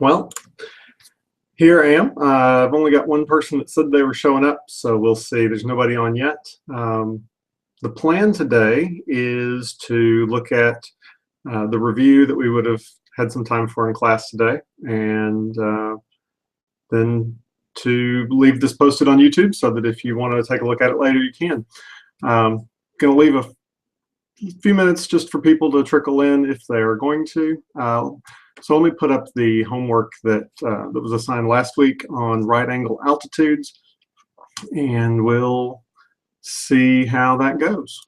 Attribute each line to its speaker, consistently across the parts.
Speaker 1: Well, here I am. I've only got one person that said they were showing up, so we'll see. There's nobody on yet. The plan today is to look at the review that we would have had some time for in class today, and then to leave this posted on YouTube so that if you want to take a look at it later, you can. Going to leave a few minutes just for people to trickle in if they are going to. So let me put up the homework that that was assigned last week on right angle altitudes, and we'll see how that goes.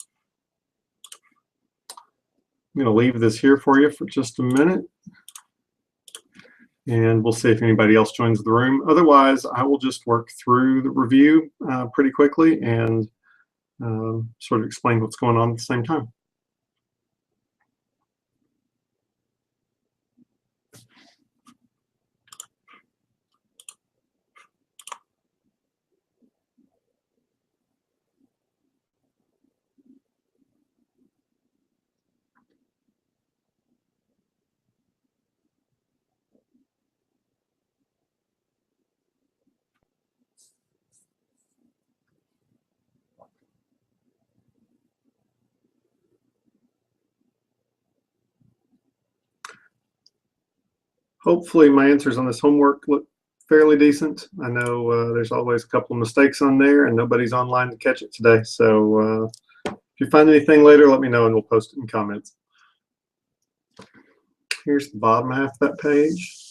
Speaker 1: I'm going to leave this here for you for just a minute, and we'll see if anybody else joins the room. Otherwise, I will just work through the review pretty quickly and sort of explain what's going on at the same time. Hopefully my answers on this homework look fairly decent. I know there's always a couple of mistakes on there and nobody's online to catch it today. So if you find anything later, let me know and we'll post it in comments. Here's the bottom half of that page.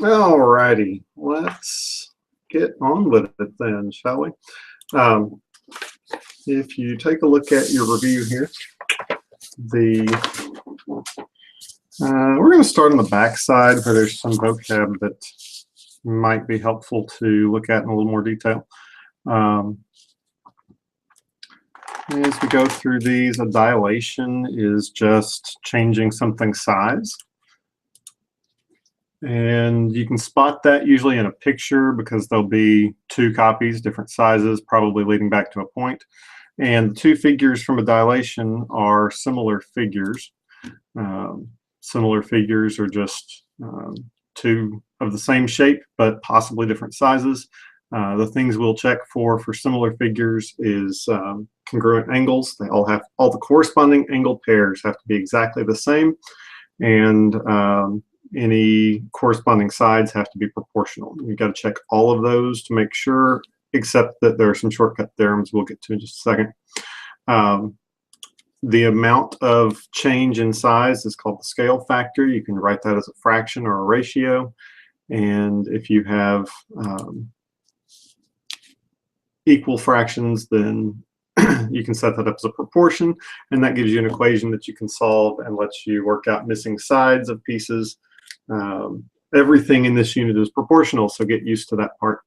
Speaker 1: Alrighty, let's get on with it then, shall we? If you take a look at your review here, we're going to start on the back side where there's some vocab that might be helpful to look at in a little more detail. As we go through these, a dilation is just changing something's size. And you can spot that usually in a picture because there'll be two copies, different sizes, probably leading back to a point. And two figures from a dilation are similar figures. Similar figures are just two of the same shape, but possibly different sizes. The things we'll check for similar figures is congruent angles. They all the corresponding angle pairs have to be exactly the same. And any corresponding sides have to be proportional. You've got to check all of those to make sure, except that there are some shortcut theorems we'll get to in just a second. The amount of change in size is called the scale factor. You can write that as a fraction or a ratio. And if you have equal fractions, then you can set that up as a proportion, and that gives you an equation that you can solve and lets you work out missing sides of pieces. Everything in this unit is proportional, so get used to that part.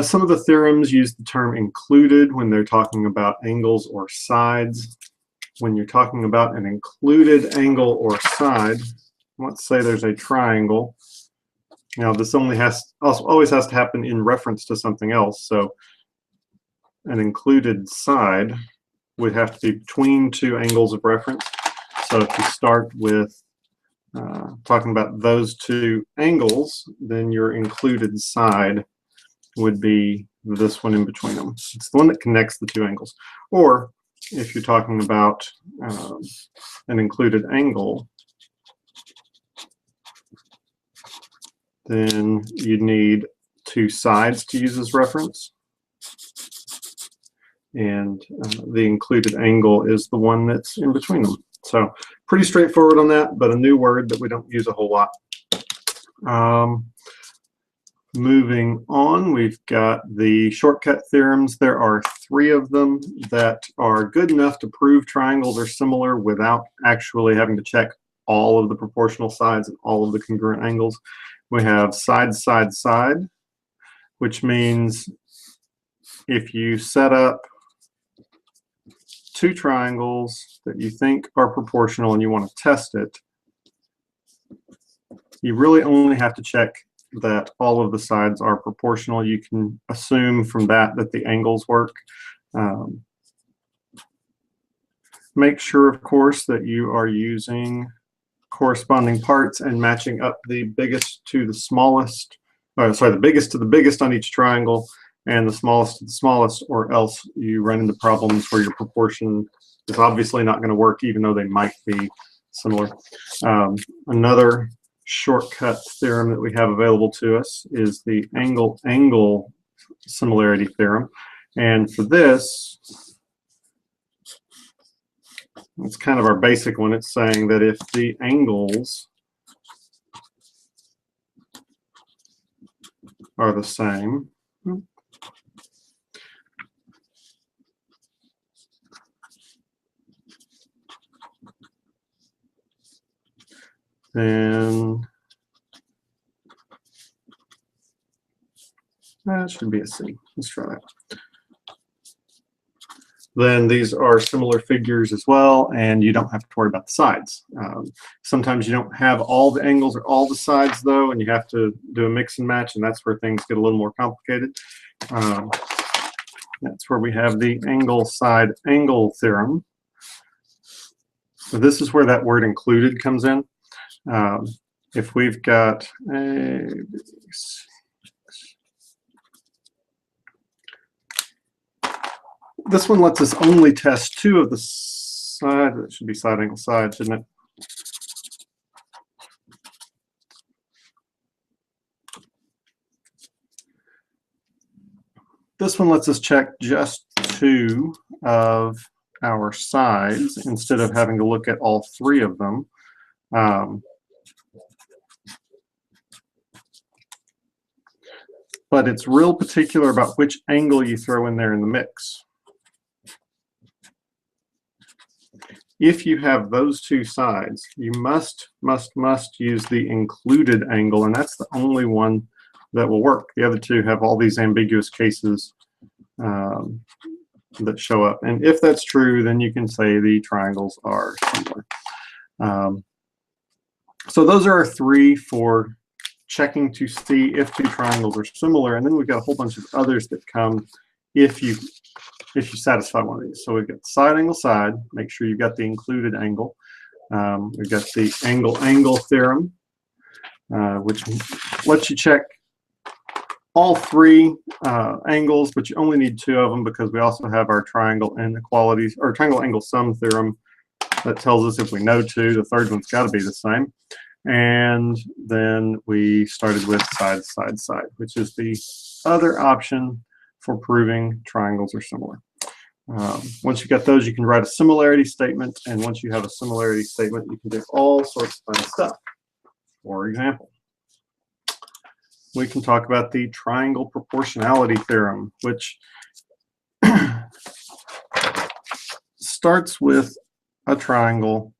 Speaker 1: Some of the theorems use the term included when they're talking about angles or sides. When you're talking about an included angle or side, let's say there's a triangle. Now this always has to happen in reference to something else. So an included side would have to be between two angles of reference. So if you start with talking about those two angles, then your included side would be this one in between them. It's the one that connects the two angles. Or if you're talking about an included angle, then you need two sides to use as reference. And the included angle is the one that's in between them. So pretty straightforward on that, but a new word that we don't use a whole lot. Moving on, we've got the shortcut theorems. There are 3 of them that are good enough to prove triangles are similar without actually having to check all of the proportional sides and all of the congruent angles. We have side, side, side, which means if you set up 2 triangles that you think are proportional and you want to test it, you really only have to check that all of the sides are proportional. You can assume from that that the angles work. Make sure, of course, that you are using corresponding parts and matching up the biggest to the smallest, the biggest to the biggest on each triangle and the smallest to the smallest, or else you run into problems where your proportion is obviously not going to work even though they might be similar. Another shortcut theorem that we have available to us is the angle-angle similarity theorem. And for this, it's kind of our basic one. It's saying that if the angles are the same, then that should be a C. Let's try that. Then these are similar figures as well, and you don't have to worry about the sides. Sometimes you don't have all the angles or all the sides, though, and you have to do a mix and match, and that's where things get a little more complicated. That's where we have the angle-side-angle theorem. So this is where that word included comes in. If we've got a this one lets us only test 2 of the sides. That should be side angle side, shouldn't it? This one lets us check just 2 of our sides instead of having to look at all 3 of them. But it's real particular about which angle you throw in there in the mix. If you have those 2 sides, you must use the included angle, and that's the only one that will work. The other 2 have all these ambiguous cases that show up. And if that's true, then you can say the triangles are similar. So those are our 3 for checking to see if 2 triangles are similar. And then we've got a whole bunch of others that come if you satisfy one of these. So we've got side angle side, make sure you've got the included angle. We've got the angle-angle theorem, which lets you check all 3 angles, but you only need 2 of them because we also have our triangle inequalities, or triangle angle sum theorem that tells us if we know 2, the third one's got to be the same. And then we started with side, side, side, which is the other option for proving triangles are similar. Once you got those, you can write a similarity statement, and once you have a similarity statement, you can do all sorts of fun stuff. For example, we can talk about the triangle proportionality theorem, which starts with a triangle.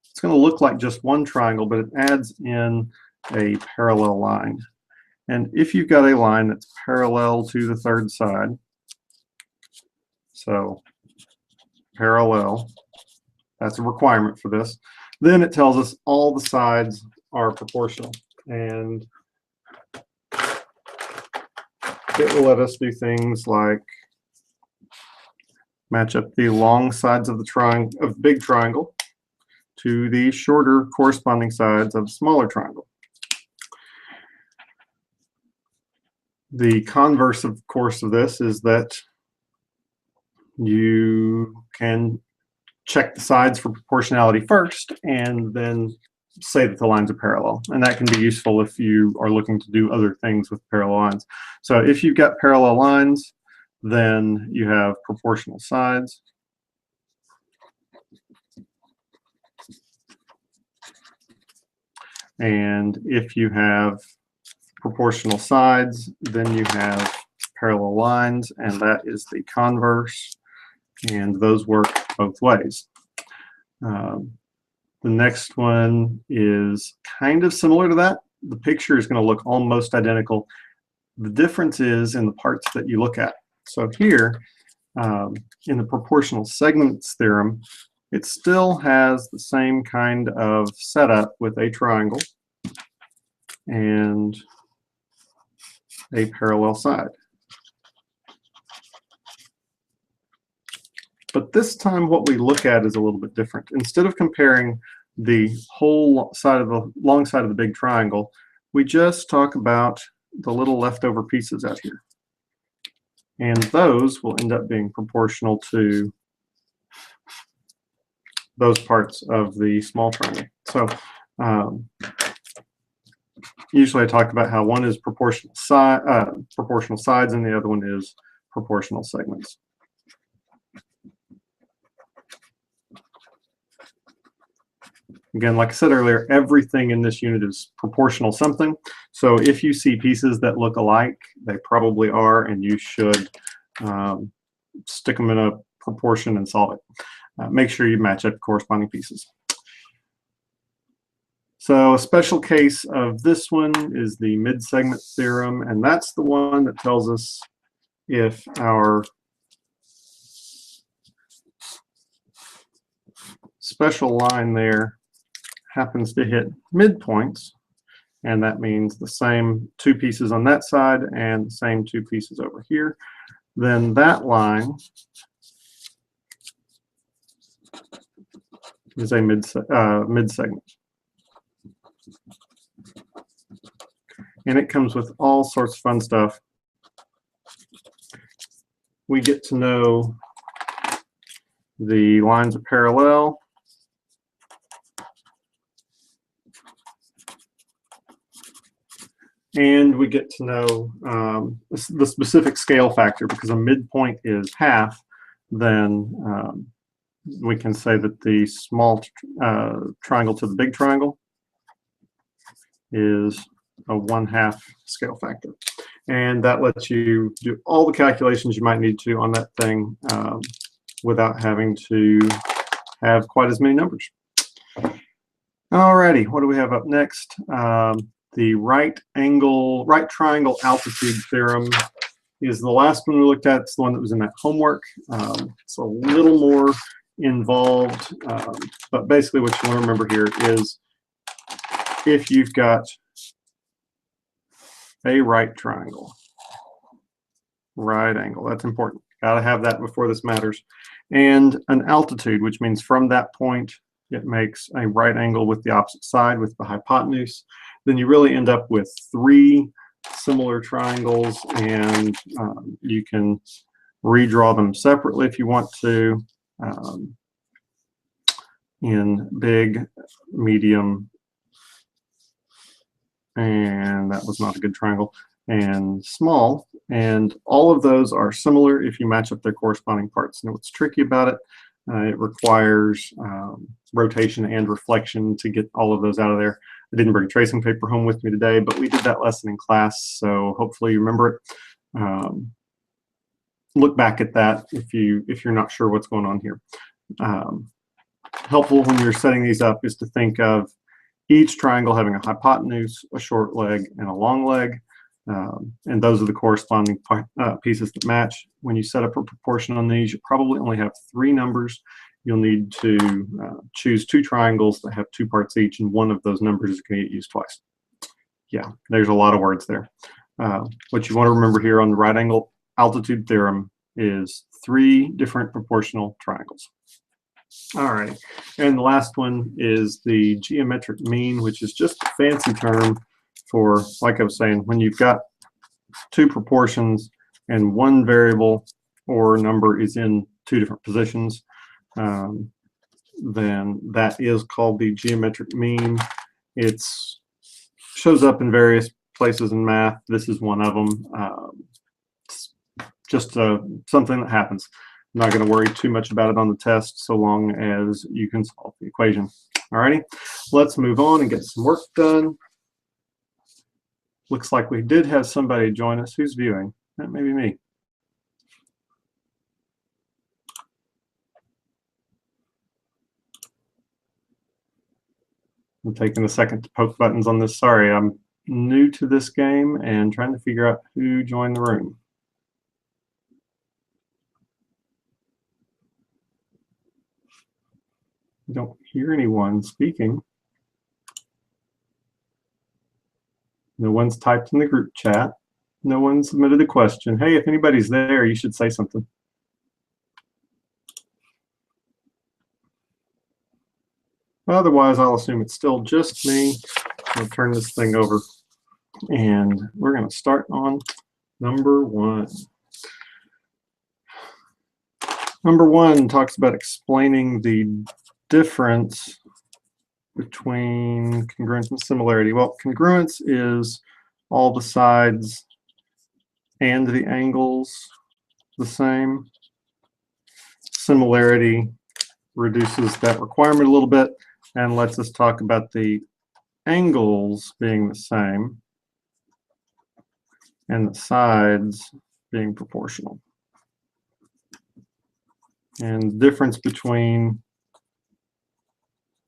Speaker 1: It's going to look like just one triangle, but it adds in a parallel line. And if you've got a line that's parallel to the third side, so parallel, that's a requirement for this, then it tells us all the sides are proportional. And it will let us do things like match up the long sides of the big triangle to the shorter corresponding sides of the smaller triangle. The converse, of course, of this is that you can check the sides for proportionality first and then say that the lines are parallel. And that can be useful if you are looking to do other things with parallel lines. So if you've got parallel lines, then you have proportional sides. And if you have proportional sides, then you have parallel lines, and that is the converse, and those work both ways. The next one is kind of similar to that. The picture is going to look almost identical. The difference is in the parts that you look at. So here, in the proportional segments theorem, it still has the same kind of setup with a triangle and a parallel side. But this time what we look at is a little bit different. Instead of comparing the whole side of the long side of the big triangle, we just talk about the little leftover pieces out here. And those will end up being proportional to those parts of the small triangle. So usually I talk about how one is proportional sides and the other one is proportional segments. Again, like I said earlier, everything in this unit is proportional something. So if you see pieces that look alike, they probably are, and you should stick them in a proportion and solve it. Make sure you match up corresponding pieces. So a special case of this one is the mid-segment theorem, and that's the one that tells us if our special line there happens to hit midpoints, and that means the same two pieces on that side and the same two pieces over here, then that line is a mid-segment. And it comes with all sorts of fun stuff. We get to know the lines are parallel. And we get to know the specific scale factor, because a midpoint is half, then we can say that the small triangle to the big triangle is a 1/2 scale factor. And that lets you do all the calculations you might need to on that thing without having to have quite as many numbers. Alrighty, what do we have up next? The right triangle altitude theorem is the last one we looked at. It's the one that was in that homework. It's a little more involved, but basically what you want to remember here is if you've got a right triangle, right angle, that's important. Got to have that before this matters. And an altitude, which means from that point it makes a right angle with the opposite side with the hypotenuse. Then you really end up with 3 similar triangles, and you can redraw them separately if you want to, in big, medium, and that was not a good triangle, and small. And all of those are similar if you match up their corresponding parts. Now what's tricky about it, it requires rotation and reflection to get all of those out of there. I didn't bring tracing paper home with me today, but we did that lesson in class, so hopefully you remember it. Look back at that if you're not sure what's going on here. Helpful when you're setting these up is to think of each triangle having a hypotenuse, a short leg, and a long leg. And those are the corresponding pieces that match. When you set up a proportion on these, you probably only have 3 numbers. You'll need to choose 2 triangles that have 2 parts each, and one of those numbers is going to get used twice. Yeah, there's a lot of words there. What you want to remember here on the right angle altitude theorem is 3 different proportional triangles. All right, and the last one is the geometric mean, which is just a fancy term for, like I was saying, when you've got 2 proportions and one variable or number is in two different positions, then that is called the geometric mean. It shows up in various places in math. This is one of them. It's just something that happens. I'm not going to worry too much about it on the test so long as you can solve the equation. Alrighty, let's move on and get some work done. Looks like we did have somebody join us. Who's viewing? That may be me. I'm taking a second to poke buttons on this. Sorry, I'm new to this game and trying to figure out who joined the room. I don't hear anyone speaking. No one's typed in the group chat. No one submitted a question. Hey, if anybody's there, you should say something. Otherwise, I'll assume it's still just me. I'll turn this thing over. And we're going to start on number 1. Number 1 talks about explaining the difference between congruence and similarity. Well, congruence is all the sides and the angles the same. Similarity reduces that requirement a little bit and lets us talk about the angles being the same and the sides being proportional. And the difference between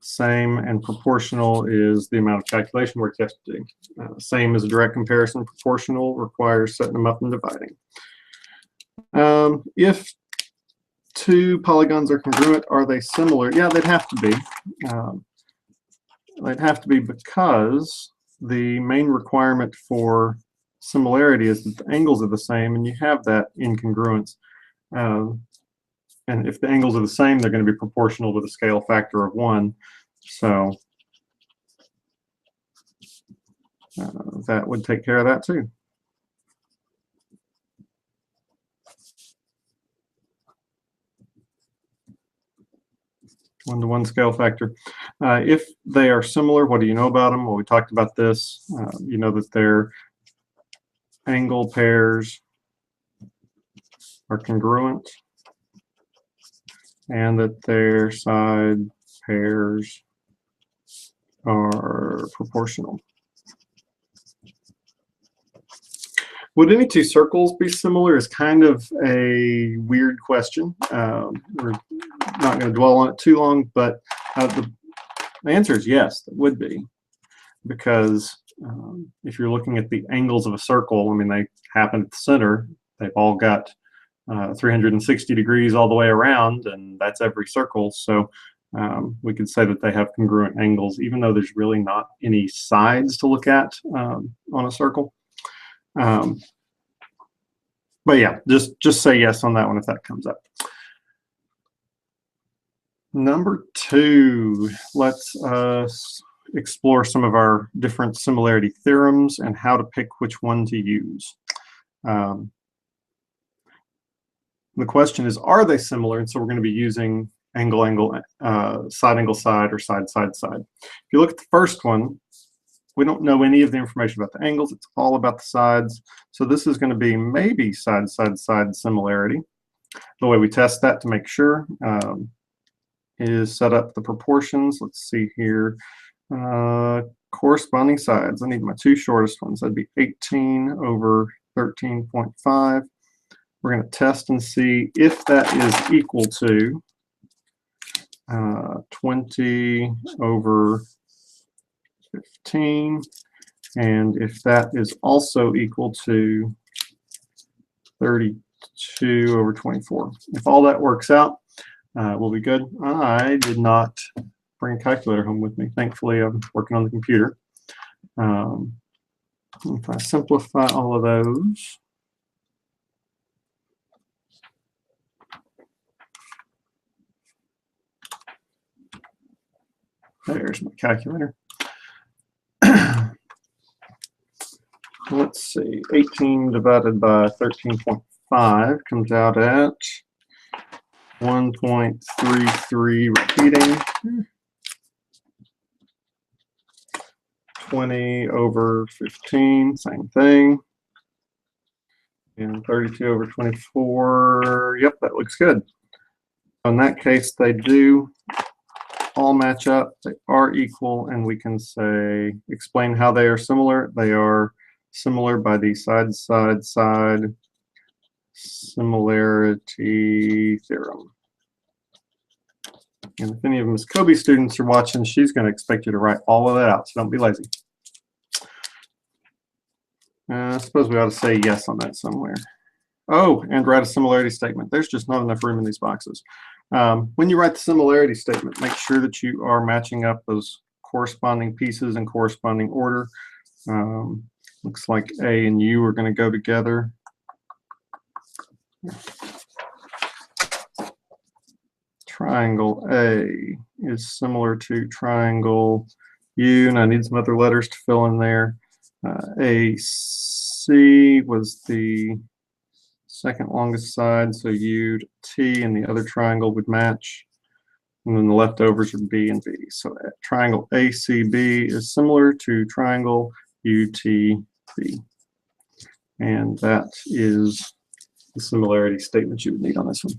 Speaker 1: same and proportional is the amount of calculation work you have to do. Same is a direct comparison. Proportional requires setting them up and dividing. If two polygons are congruent, are they similar? Yeah, they'd have to be. They'd have to be because the main requirement for similarity is that the angles are the same, and you have that incongruence. And if the angles are the same, they're going to be proportional with a scale factor of 1. So that would take care of that too. One-to-one scale factor. If they are similar, what do you know about them? Well, we talked about this. You know that their angle pairs are congruent and that their side pairs are proportional. Would any two circles be similar is kind of a weird question. We're not going to dwell on it too long, but the answer is yes, it would be. Because if you're looking at the angles of a circle, I mean, they happen at the center. They've all got 360 degrees all the way around, and that's every circle. So we could say that they have congruent angles, even though there's really not any sides to look at on a circle. But yeah, just say yes on that one if that comes up. Number 2, let's explore some of our different similarity theorems and how to pick which one to use. The question is, are they similar? And so we're going to be using angle, side, angle, side, or side, side, side. If you look at the first one, we don't know any of the information about the angles. It's all about the sides. So this is going to be maybe side, side, side similarity. The way we test that to make sure is set up the proportions. Let's see here. Corresponding sides. I need my 2 shortest ones. That'd be 18 over 13.5. We're going to test and see if that is equal to 20 over 15, and if that is also equal to 32 over 24. If all that works out, we'll be good. I did not bring a calculator home with me. Thankfully, I'm working on the computer. If I simplify all of those, there's my calculator. Let's see, 18 divided by 13.5 comes out at 1.33 repeating. 20 over 15, same thing. And 32 over 24, yep, that looks good. In that case, they do all match up, they are equal, and we can say, explain how they are similar. They are similar by the side similarity theorem. And if any of Ms. Kobe's students are watching, she's going to expect you to write all of that out, so don't be lazy. I suppose we ought to say yes on that somewhere. Oh, and write a similarity statement. There's just not enough room in these boxes. When you write the similarity statement, make sure that you are matching up those corresponding pieces in corresponding order. Looks like A and U are going to go together. Triangle A is similar to triangle U, and I need some other letters to fill in there. AC was the second longest side, so U to T and the other triangle would match. And then the leftovers are B and B. So triangle ACB is similar to triangle UTB. And that is the similarity statement you would need on this one.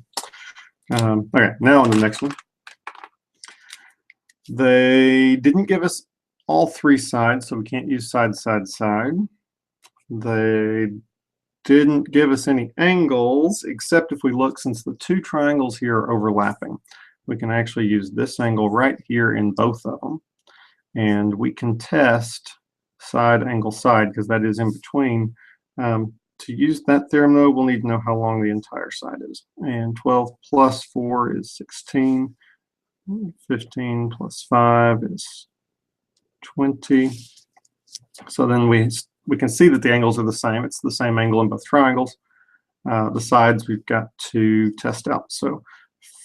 Speaker 1: Okay, now on the next one. They didn't give us all three sides, so we can't use side, side, side. They didn't give us any angles, except if we look, since the two triangles here are overlapping, we can actually use this angle right here in both of them. And we can test side, angle, side, because that is in between. To use that theorem, though, we'll need to know how long the entire side is. And 12 plus 4 is 16. 15 plus 5 is 20. So then we can see that the angles are the same. It's the same angle in both triangles. The sides we've got to test out. So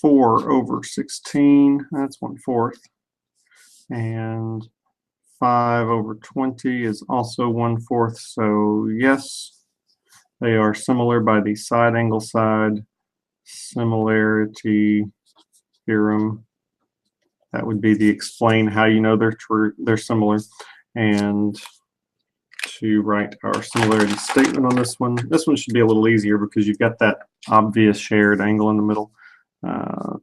Speaker 1: 4 over 16, that's 1/4. And 5 over 20 is also 1/4. So yes, they are similar by the side, angle, side similarity theorem. That would be the explain how you know they're similar. And to write our similarity statement on this one should be a little easier because you've got that obvious shared angle in the middle.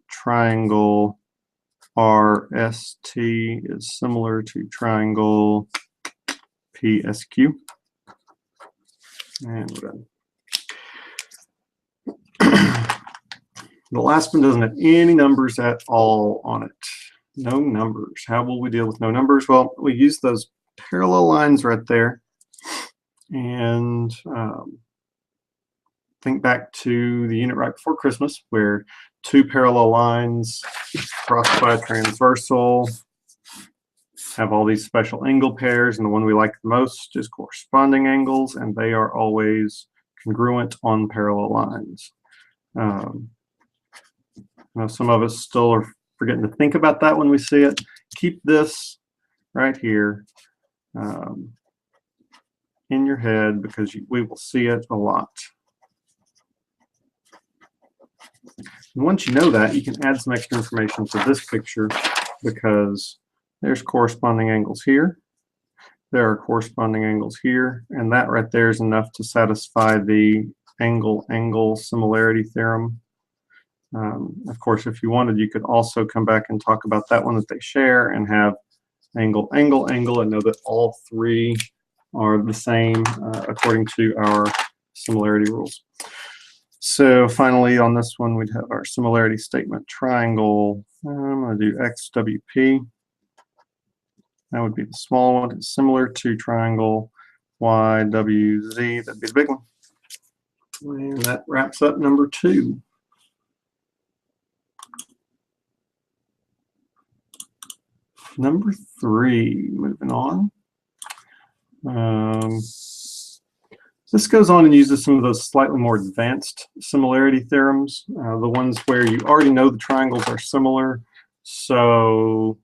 Speaker 1: Triangle RST is similar to triangle PSQ. And we're done. The last one doesn't have any numbers at all on it. No numbers. How will we deal with no numbers? Well, we use those parallel lines right there. And think back to the unit right before Christmas where two parallel lines crossed by a transversal have all these special angle pairs, and the one we like the most is corresponding angles, and they are always congruent on parallel lines. Now some of us still are forgetting to think about that when we see it. Keep this right here in your head because we will see it a lot. And once you know that, you can add some extra information to this picture because there's corresponding angles here. There are corresponding angles here, and that right there is enough to satisfy the angle-angle similarity theorem. Of course, if you wanted, you could also come back and talk about that one that they share and have angle, angle, angle, and know that all three are the same according to our similarity rules. So finally, on this one, we'd have our similarity statement triangle. I'm going to do XWP. That would be the small one. It's similar to triangle YWZ. That'd be the big one. And that wraps up number 2. Number 3, moving on. This goes on and uses some of those slightly more advanced similarity theorems, the ones where you already know the triangles are similar, so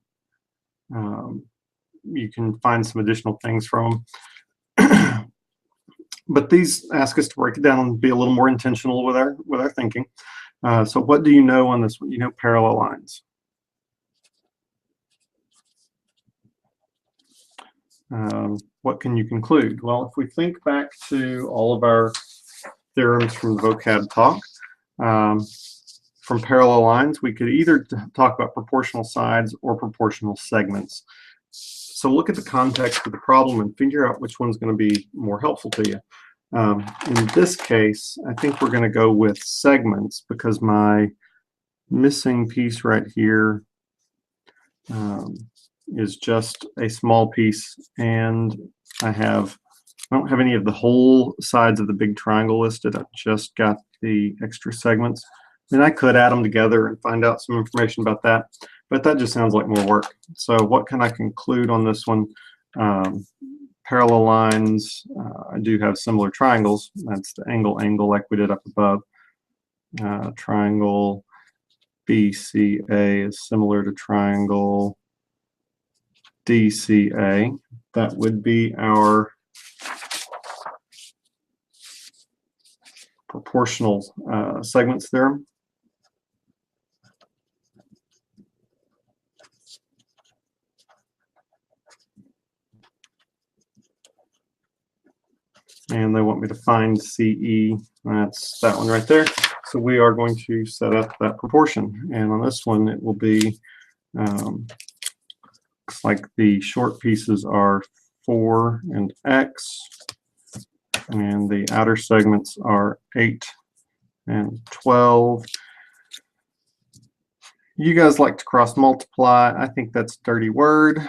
Speaker 1: you can find some additional things from them. But these ask us to break it down and be a little more intentional with our thinking. So what do you know on this one? You know parallel lines. What can you conclude? Well, if we think back to all of our theorems from the vocab talk, from parallel lines, we could either talk about proportional sides or proportional segments. So look at the context of the problem and figure out which one's going to be more helpful to you. In this case, I think we're going to go with segments because my missing piece right here is just a small piece, and I don't have any of the whole sides of the big triangle listed. I've just got the extra segments. And I could add them together and find out some information about that, but that just sounds like more work. So what can I conclude on this one? Parallel lines, I do have similar triangles. That's the angle like we did up above. Triangle BCA is similar to triangle DCA. That would be our proportional segments theorem. And they want me to find CE. That's that one right there. So we are going to set up that proportion. And on this one, it will be, looks like the short pieces are 4 and X, and the outer segments are 8 and 12. You guys like to cross multiply. I think that's a dirty word.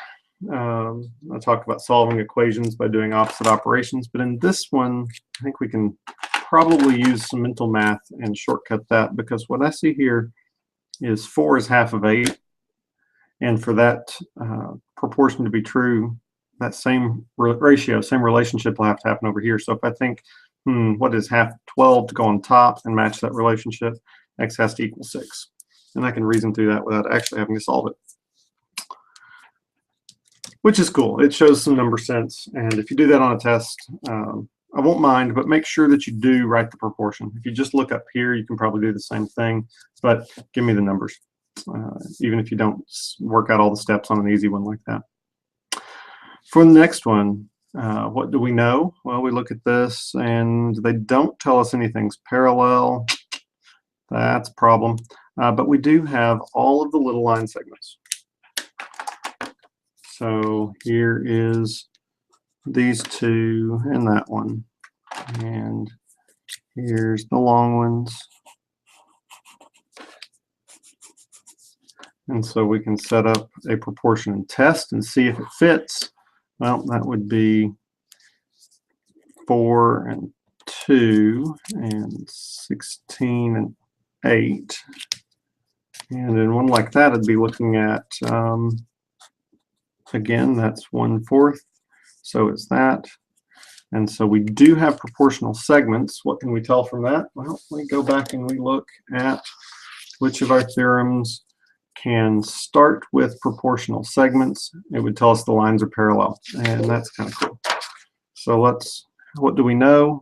Speaker 1: I talk about solving equations by doing opposite operations, but in this one, I think we can probably use some mental math and shortcut that, because what I see here is 4 is half of 8, and for that proportion to be true, that same ratio, same relationship will have to happen over here. So if I think, what is half 12 to go on top and match that relationship, X has to equal 6. And I can reason through that without actually having to solve it, which is cool. It shows some number sense. And if you do that on a test, I won't mind, but make sure that you do write the proportion. If you just look up here, you can probably do the same thing, but give me the numbers, even if you don't work out all the steps on an easy one like that. For the next one, what do we know? Well, we look at this and they don't tell us anything's parallel. That's a problem. But we do have all of the little line segments. So here is these two and that one. And here's the long ones. And so we can set up a proportion and test and see if it fits. Well, that would be 4 and 2 and 16 and 8. And in one like that, I'd be looking at, again, that's 1/4. So is that. And so we do have proportional segments. What can we tell from that? Well, we go back and we look at which of our theorems can start with proportional segments. It would tell us the lines are parallel, and that's kind of cool. So what do we know?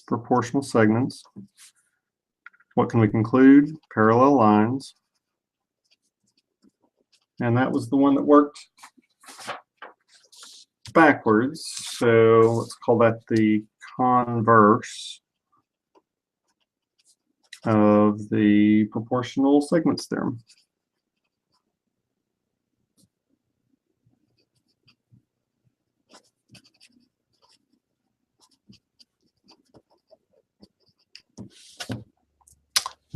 Speaker 1: Proportional segments. What can we conclude? Parallel lines. And that was the one that worked backwards. So let's call that the converse of the proportional segments theorem.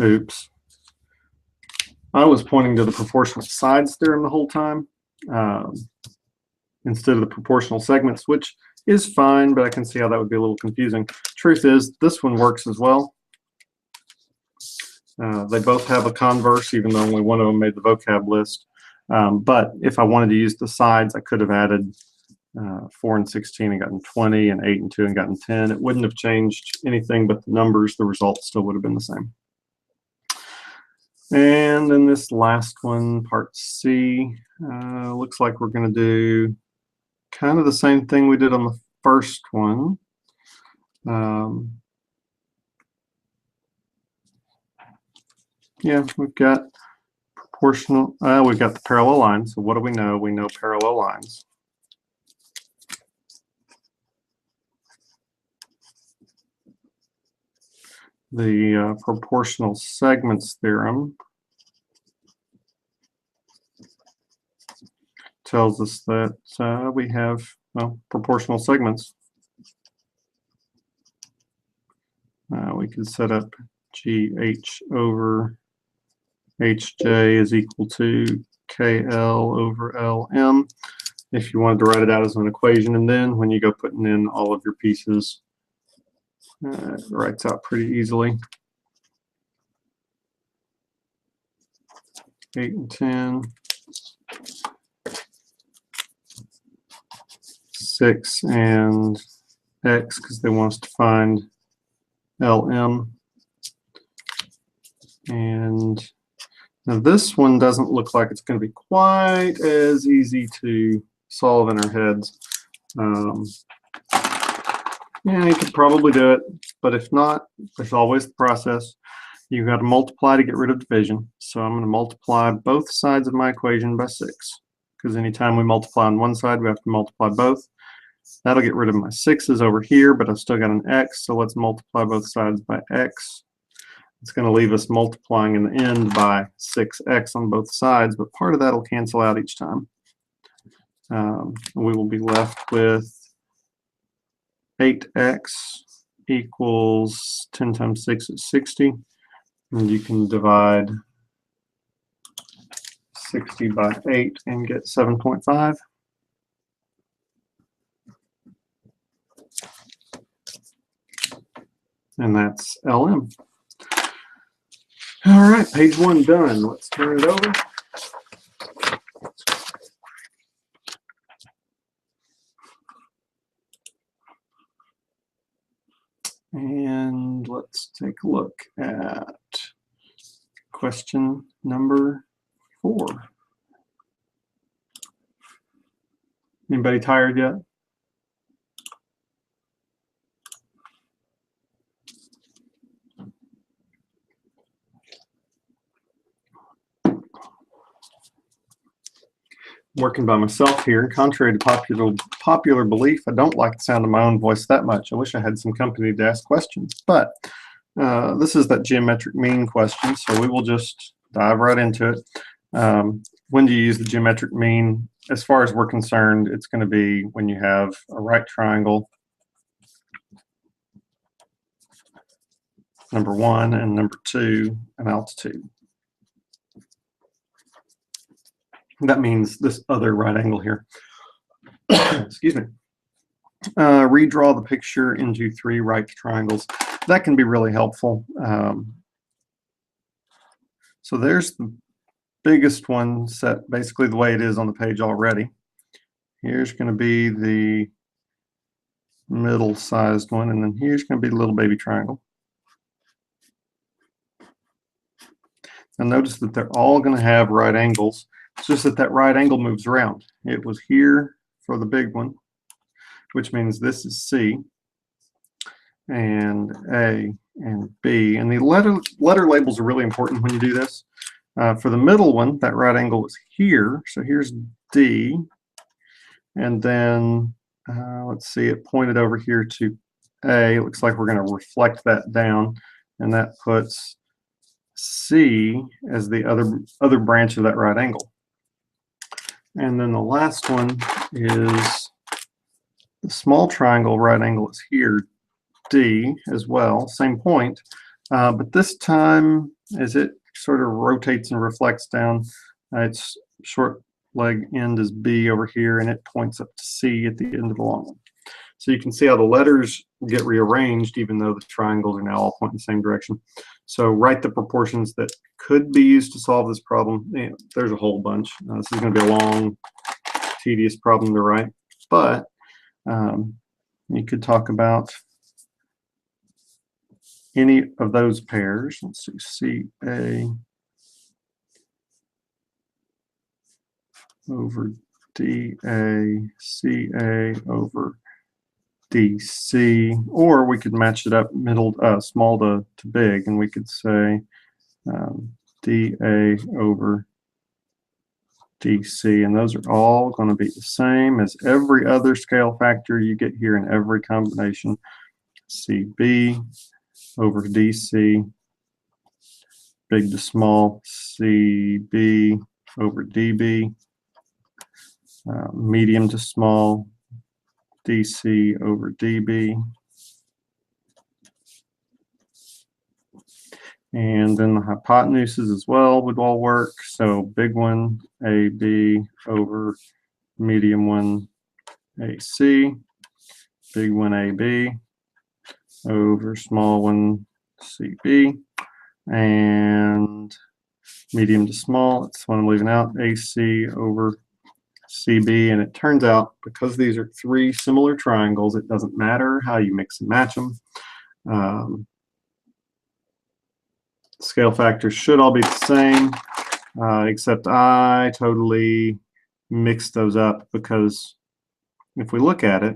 Speaker 1: Oops. I was pointing to the proportional sides theorem the whole time instead of the proportional segments, which is fine, but I can see how that would be a little confusing. Truth is, this one works as well. They both have a converse, even though only one of them made the vocab list. But if I wanted to use the sides, I could have added 4 and 16 and gotten 20, and 8 and 2 and gotten 10. It wouldn't have changed anything but the numbers. The result still would have been the same. And then this last one, part C, looks like we're going to do kind of the same thing we did on the first one. Yeah, we've got proportional, we've got the parallel lines. So what do we know? We know parallel lines. The proportional segments theorem tells us that we have, well, proportional segments. We can set up GH over HJ is equal to KL over LM if you wanted to write it out as an equation, and then when you go putting in all of your pieces, it writes out pretty easily. 8 and 10, 6 and X, because they want us to find LM. And now this one doesn't look like it's going to be quite as easy to solve in our heads. Yeah, you could probably do it, but if not, there's always the process. You've got to multiply to get rid of division. So I'm going to multiply both sides of my equation by 6, because anytime we multiply on one side, we have to multiply both. That'll get rid of my 6's over here, but I've still got an x, so let's multiply both sides by x. It's going to leave us multiplying in the end by 6x on both sides, but part of that will cancel out each time. We will be left with 8x equals 10 times 6 is 60. And you can divide 60 by 8 and get 7.5. And that's LM. All right, page 1 done. Let's turn it over. And let's take a look at question number 4. Anybody tired yet? Working by myself here. Contrary to popular belief, I don't like the sound of my own voice that much. I wish I had some company to ask questions, but this is that geometric mean question, so we will just dive right into it. When do you use the geometric mean? As far as we're concerned, it's going to be when you have a right triangle, number 1, and number 2, an altitude. That means this other right angle here. Excuse me. Redraw the picture into 3 right triangles. That can be really helpful. So there's the biggest one set basically the way it is on the page already. Here's going to be the middle-sized one, and then here's going to be the little baby triangle. Now notice that they're all going to have right angles. It's just that that right angle moves around. It was here for the big one, which means this is C, and A, and B. And the letter labels are really important when you do this. For the middle one, that right angle is here. So here's D. And then, let's see, it pointed over here to A. It looks like we're going to reflect that down. And that puts C as the other branch of that right angle. And then the last one is the small triangle right angle is here, D, as well, same point. But this time, as it sort of rotates and reflects down, its short leg end is B over here, and it points up to C at the end of the long one. So you can see how the letters get rearranged, even though the triangles are now all pointing the same direction. So write the proportions that could be used to solve this problem. There's a whole bunch. This is going to be a long, tedious problem to write, but you could talk about any of those pairs. Let's see, CA over DA, CA over DC, or we could match it up small to big, and we could say dA over dC, and those are all going to be the same as every other scale factor you get here in every combination. CB over DC, big to small, CB over DB, medium to small, DC over DB. And then the hypotenuses as well would all work. So big one, AB over medium one, AC, big one, AB over small one, CB, and medium to small, that's what I'm leaving out, AC over CB. And it turns out, because these are three similar triangles, it doesn't matter how you mix and match them. Scale factors should all be the same, except I totally mixed those up, because if we look at it,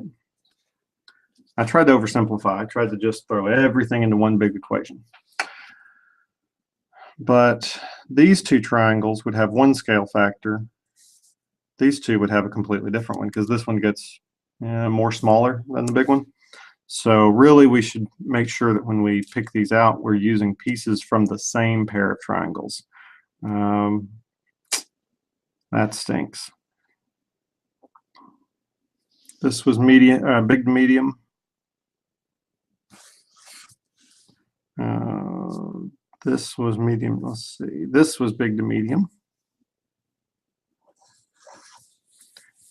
Speaker 1: I tried to oversimplify. I tried to just throw everything into one big equation. But these two triangles would have one scale factor. These two would have a completely different one, because this one gets more smaller than the big one. So really, we should make sure that when we pick these out, we're using pieces from the same pair of triangles. That stinks. This was medium, big to medium. This was medium. Let's see. This was big to medium.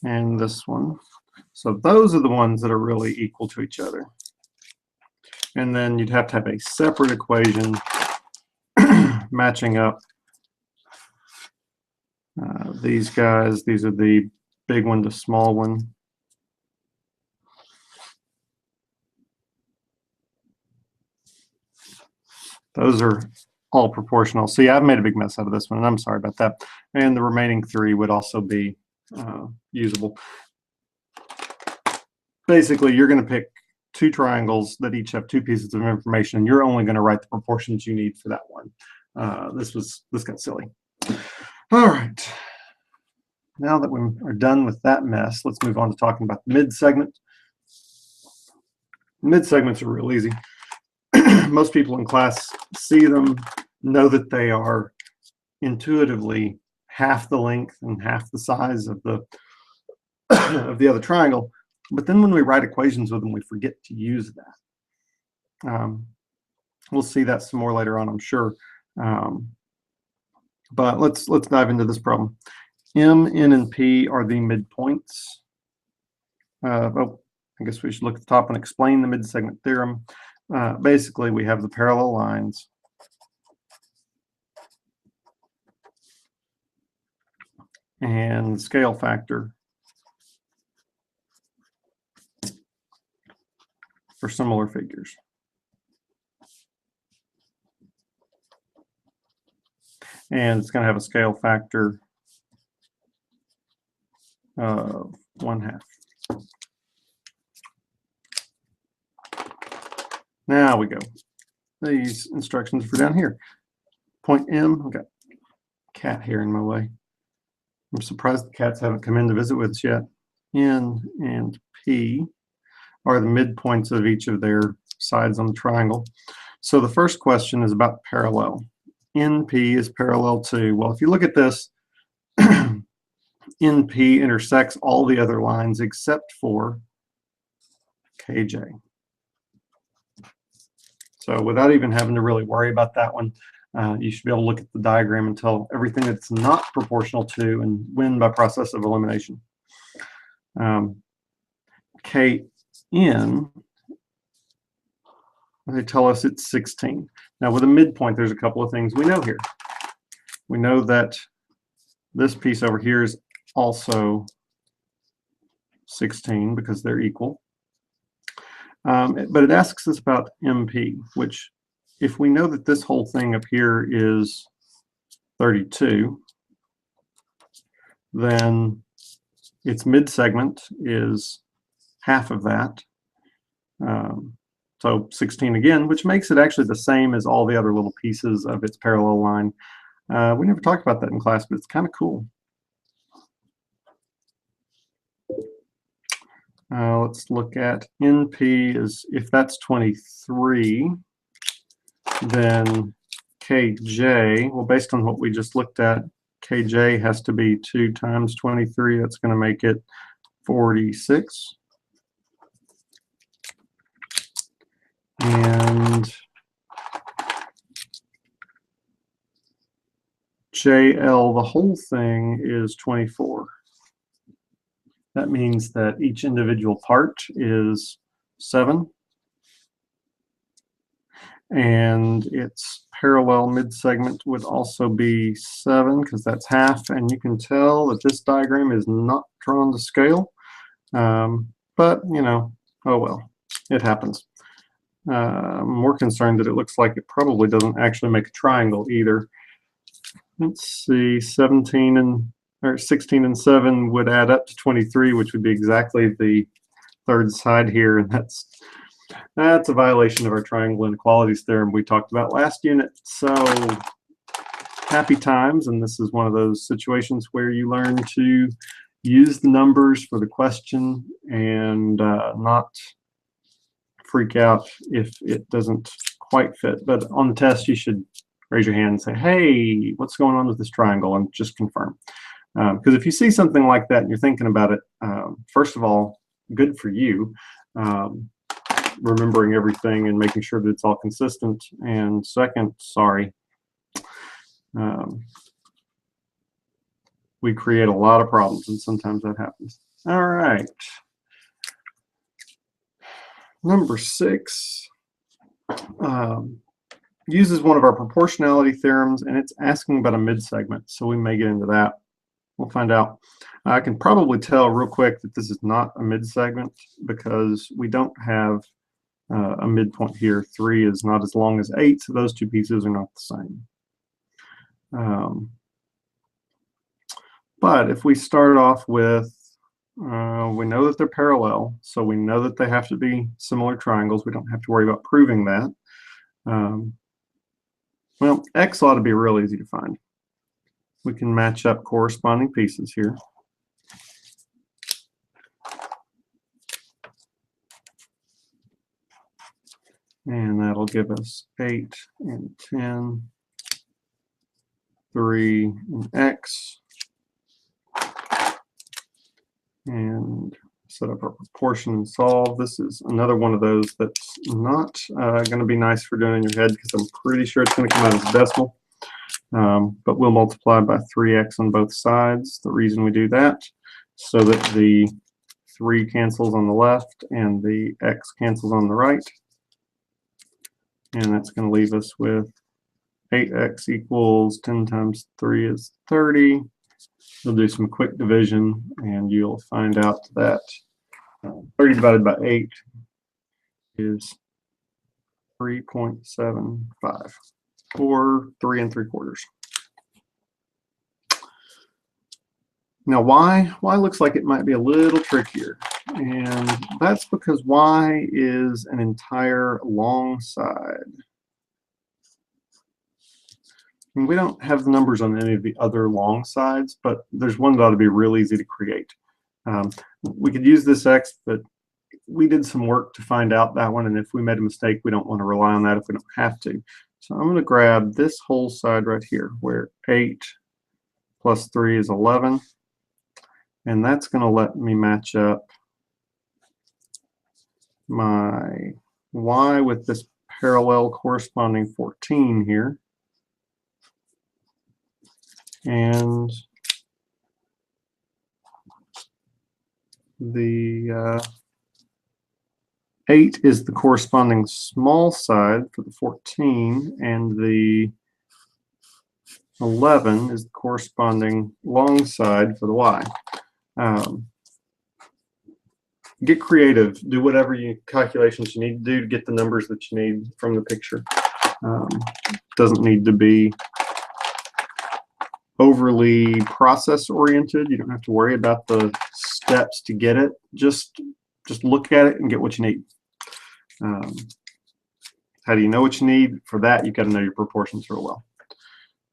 Speaker 1: And this one. So those are the ones that are really equal to each other. And then you'd have to have a separate equation matching up these guys. These are the big one to small one. Those are all proportional. See, I've made a big mess out of this one, and I'm sorry about that. And the remaining three would also be usable. Basically, you're going to pick two triangles that each have two pieces of information, and you're only going to write the proportions you need for that one. This got silly. All right. Now that we are done with that mess, let's move on to talking about the mid-segment. Mid-segments are real easy. Most people in class see them, know that they are intuitively half the length and half the size of the of the other triangle. But then when we write equations with them, we forget to use that. We'll see that some more later on, I'm sure. But let's dive into this problem. M, N, and P are the midpoints. Oh, I guess we should look at the top and explain the mid-segment theorem. Basically, we have the parallel lines. And scale factor for similar figures. And it's going to have a scale factor of 1/2. Now we go. These instructions for down here. Point M, I've got a cat here in my way. I'm surprised the cats haven't come in to visit with us yet. N and P are the midpoints of each of their sides on the triangle. So the first question is about parallel. NP is parallel to, well, if you look at this, NP intersects all the other lines except for KJ. So without even having to really worry about that one, you should be able to look at the diagram and tell everything that's not proportional to and win by process of elimination. KN, they tell us it's 16. Now with a midpoint, there's a couple of things we know here. We know that this piece over here is also 16 because they're equal. But it asks us about MP, which if we know that this whole thing up here is 32, then its mid-segment is half of that. So 16 again, which makes it actually the same as all the other little pieces of its parallel line. We never talked about that in class, but it's kind of cool. Let's look at NP is, if that's 23, then KJ, well, based on what we just looked at, KJ has to be 2 times 23. That's going to make it 46. And JL, the whole thing, is 24. That means that each individual part is 7. And its parallel mid-segment would also be 7, because that's half. And you can tell that this diagram is not drawn to scale. But, you know, oh well, it happens. I'm more concerned that it looks like it probably doesn't actually make a triangle either. Let's see, 16 and 7 would add up to 23, which would be exactly the third side here, and that's a violation of our triangle inequalities theorem we talked about last unit. So happy times, and this is one of those situations where you learn to use the numbers for the question and not freak out if it doesn't quite fit. But on the test, you should raise your hand and say, hey, what's going on with this triangle, and just confirm. Because if you see something like that and you're thinking about it, first of all, good for you, remembering everything and making sure that it's all consistent. And second, sorry. We create a lot of problems, and sometimes that happens. All right. Number 6 uses one of our proportionality theorems, and it's asking about a mid-segment, so we may get into that. We'll find out. I can probably tell real quick that this is not a mid-segment because we don't have a midpoint here. 3 is not as long as 8, so those two pieces are not the same. But if we start off with, we know that they're parallel, so we know that they have to be similar triangles. We don't have to worry about proving that. Well, X ought to be real easy to find. We can match up corresponding pieces here. And that'll give us 8 and 10, 3 and X. And set up our proportion and solve. This is another one of those that's not going to be nice for doing in your head, because I'm pretty sure it's going to come out as a decimal. But we'll multiply by 3x on both sides. The reason we do that, so that the 3 cancels on the left and the x cancels on the right. And that's going to leave us with 8x equals 10 times 3 is 30. We'll do some quick division, and you'll find out that 30 divided by 8 is 3.75, or 3 3/4. Now, y looks like it might be a little trickier, and that's because y is an entire long side. And we don't have the numbers on any of the other long sides, but there's one that ought to be real easy to create. We could use this x, but we did some work to find out that one, and if we made a mistake, we don't want to rely on that if we don't have to. So I'm going to grab this whole side right here, where 8 plus 3 is 11, and that's going to let me match up my y with this parallel corresponding 14 here. And the 8 is the corresponding small side for the 14, and the 11 is the corresponding long side for the y. Get creative. Do whatever calculations you need to do to get the numbers that you need from the picture. Doesn't need to be overly process oriented. You don't have to worry about the steps to get it. Just look at it and get what you need. How do you know what you need? For that, you've got to know your proportions real well.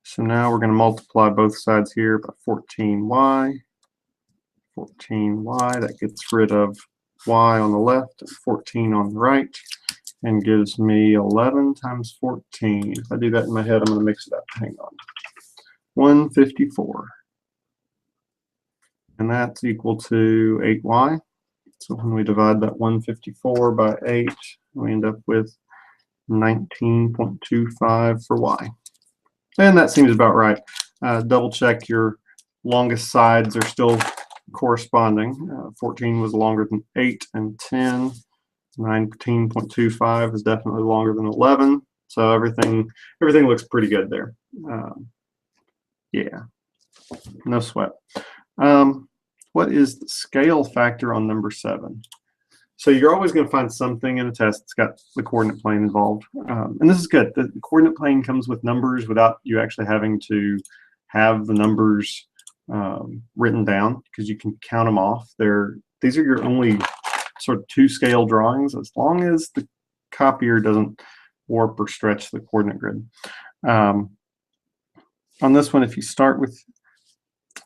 Speaker 1: So now we're going to multiply both sides here by 14y. 14y, that gets rid of y on the left and 14 on the right, and gives me 11 times 14. If I do that in my head, I'm going to mix it up. Hang on. 154. And that's equal to 8y. So when we divide that 154 by 8, we end up with 19.25 for y. And that seems about right. Double check your longest sides are still corresponding. 14 was longer than 8 and 10. 19.25 is definitely longer than 11. So everything looks pretty good there. Yeah, no sweat. What is the scale factor on number 7? So you're always going to find something in a test that's got the coordinate plane involved. And this is good. The coordinate plane comes with numbers without you actually having to have the numbers written down, because you can count them off. These are your only sort of 2-scale drawings, as long as the copier doesn't warp or stretch the coordinate grid. On this one, if you start with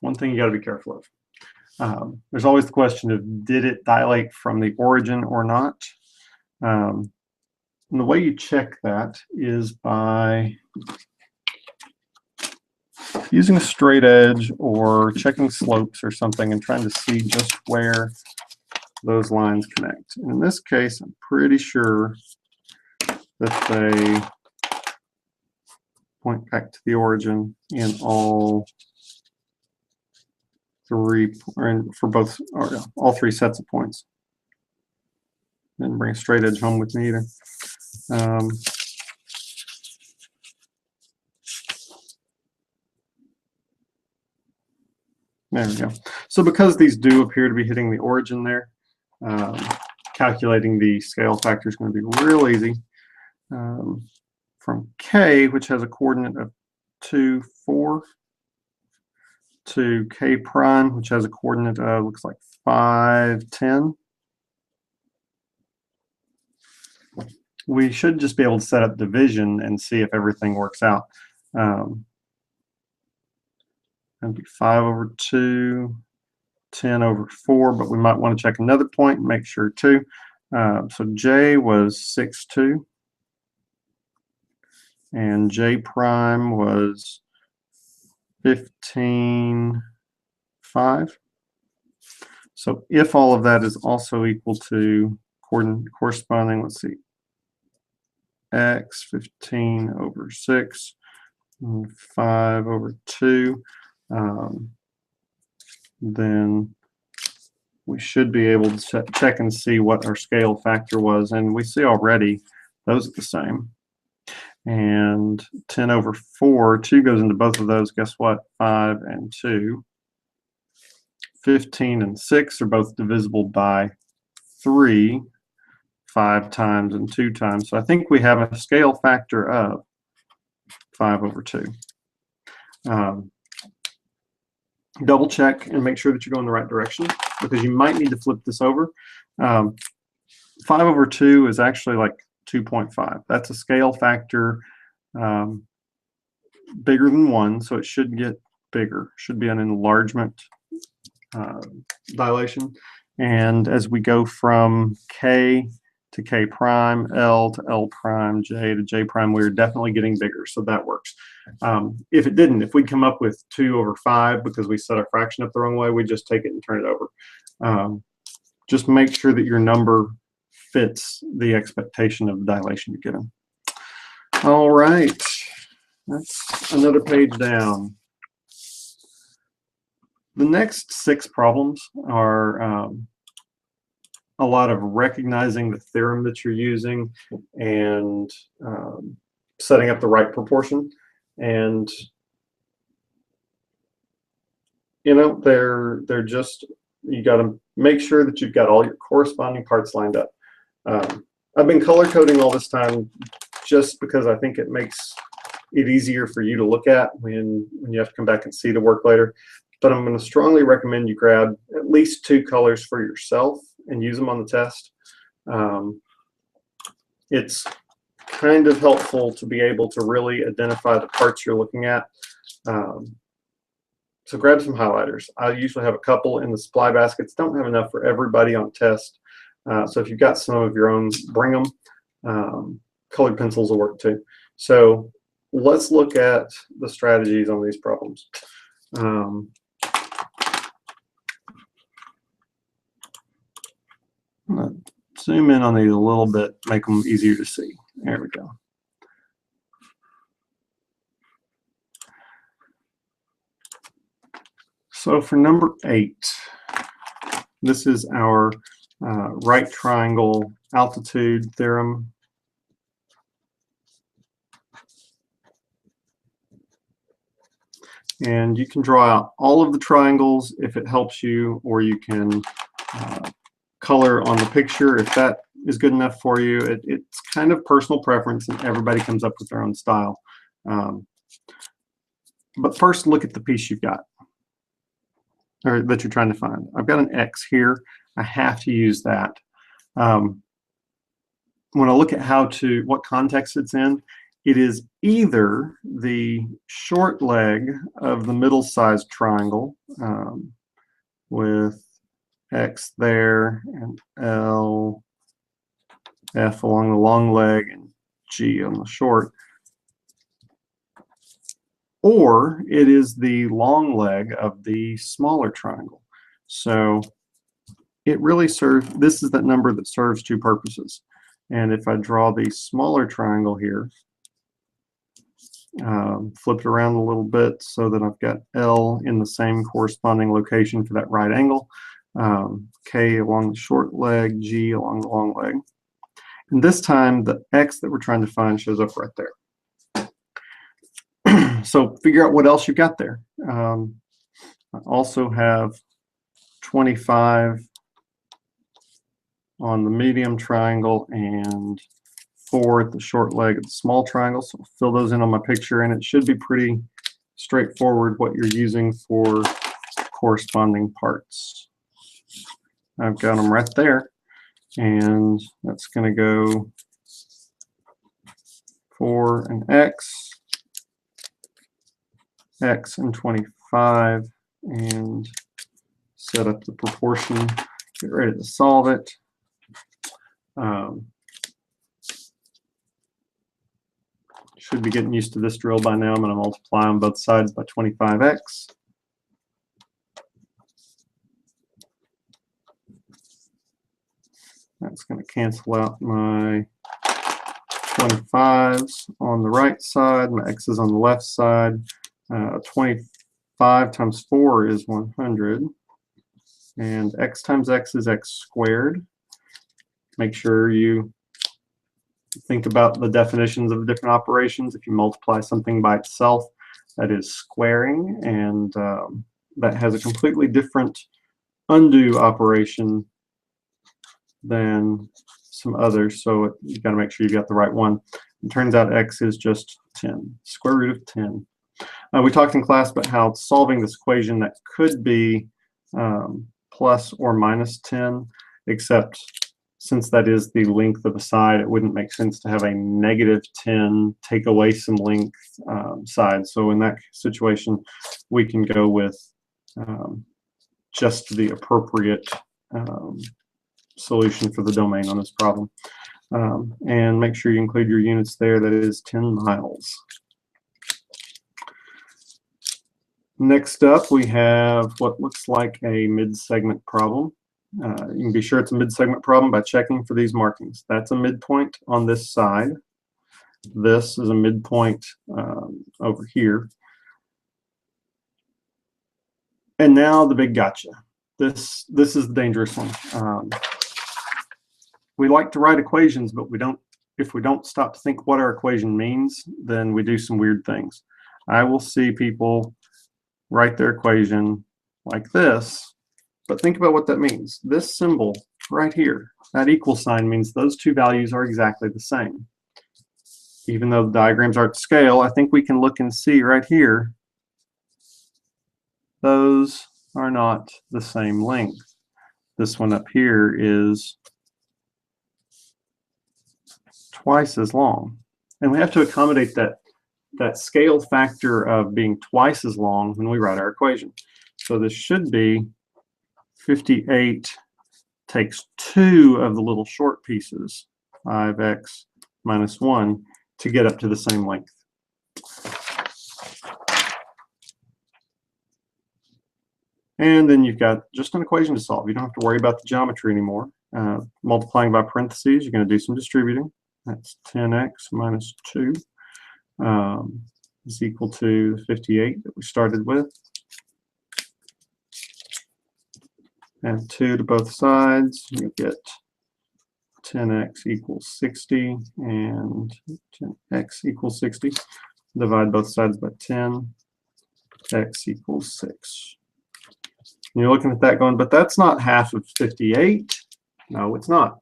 Speaker 1: one thing you got to be careful of. There's always the question of, did it dilate from the origin or not? And the way you check that is by using a straight edge or checking slopes or something and trying to see just where those lines connect. And in this case, I'm pretty sure that they point back to the origin in all three, or for both, or all 3 sets of points. Didn't bring a straight edge home with me either. There we go. So because these do appear to be hitting the origin there, calculating the scale factor is going to be real easy. From K, which has a coordinate of 2, 4, to K prime, which has a coordinate of, looks like 5, 10. We should just be able to set up division and see if everything works out. That'd be 5 over 2, 10 over 4, but we might want to check another point and make sure too. So J was 6, 2, and J prime was 15, 5. So if all of that is also equal to corresponding, let's see, x 15 over 6, and 5 over 2, then we should be able to check and see what our scale factor was. And we see already those are the same. And 10 over 4, 2 goes into both of those. Guess what? 5 and 2. 15 and 6 are both divisible by 3, 5 times and 2 times. So I think we have a scale factor of 5 over 2. Double check and make sure that you're going the right direction, because you might need to flip this over. 5 over 2 is actually like 2.5. That's a scale factor bigger than 1, so it should get bigger. Should be an enlargement dilation. And as we go from K to K prime, L to L prime, J to J prime, we're definitely getting bigger, so that works. If it didn't, if we come up with 2 over 5 because we set our fraction up the wrong way, we just take it and turn it over. Just make sure that your number fits the expectation of the dilation you're given. All right, that's another page down. The next 6 problems are a lot of recognizing the theorem that you're using and setting up the right proportion. And you know, they're just, you got to make sure that you've got all your corresponding parts lined up. I've been color coding all this time just because I think it makes it easier for you to look at when you have to come back and see the work later. But I'm going to strongly recommend you grab at least 2 colors for yourself and use them on the test. It's kind of helpful to be able to really identify the parts you're looking at. So grab some highlighters. I usually have a couple in the supply baskets. Don't have enough for everybody on test. So if you've got some of your own, bring them. Colored pencils will work too. So let's look at the strategies on these problems. I'm going to zoom in on these a little bit, make them easier to see. There we go. So for number 8, this is our right triangle altitude theorem. And you can draw out all of the triangles if it helps you, or you can color on the picture if that is good enough for you. It's kind of personal preference, and everybody comes up with their own style. But first, look at the piece you've got, or that you're trying to find. I've got an X here. I have to use that. When I look at what context it's in, it is either the short leg of the middle-sized triangle with X there and L, F along the long leg and G on the short, or it is the long leg of the smaller triangle. So it really serves, this is that number that serves two purposes. And if I draw the smaller triangle here, flip it around a little bit so that I've got L in the same corresponding location for that right angle, K along the short leg, G along the long leg. And this time the X that we're trying to find shows up right there. So figure out what else you've got there. I also have 25 on the medium triangle and 4 at the short leg of the small triangle. So I'll fill those in on my picture, and it should be pretty straightforward what you're using for corresponding parts. I've got them right there, and that's going to go for an X and 25, and set up the proportion, get ready to solve it. Should be getting used to this drill by now. I'm going to multiply on both sides by 25x. That's going to cancel out my 25s on the right side, my x's on the left side. 25 times 4 is 100, and x times x is x squared. Make sure you think about the definitions of different operations. If you multiply something by itself, that is squaring, and that has a completely different undo operation than some others, so you got to make sure you got the right one. It turns out x is just 10, square root of 10. We talked in class about how solving this equation that could be plus or minus 10, except since that is the length of a side, it wouldn't make sense to have a negative 10 take away some length side. So in that situation, we can go with just the appropriate solution for the domain on this problem. And make sure you include your units there. That is 10 miles. Next up, we have what looks like a mid-segment problem. You can be sure it's a mid-segment problem by checking for these markings. That's a midpoint on this side. This is a midpoint over here. And now the big gotcha. This is the dangerous one. We like to write equations, but if we don't stop to think what our equation means, then we do some weird things. I will see people write their equation like this, but think about what that means. This symbol right here, that equal sign, means those two values are exactly the same. Even though the diagrams are to scale, I think we can look and see right here, those are not the same length. This one up here is twice as long. And we have to accommodate that scale factor of being twice as long when we write our equation. So this should be 58 takes 2 of the little short pieces, 5x minus 1, to get up to the same length. And then you've got just an equation to solve. You don't have to worry about the geometry anymore. Multiplying by parentheses, you're going to do some distributing. That's 10x minus 2 is equal to 58 that we started with. Add 2 to both sides, you get 10x equals 60 and 10x equals 60. Divide both sides by 10, x equals 6. And you're looking at that going, but that's not half of 58. No, it's not.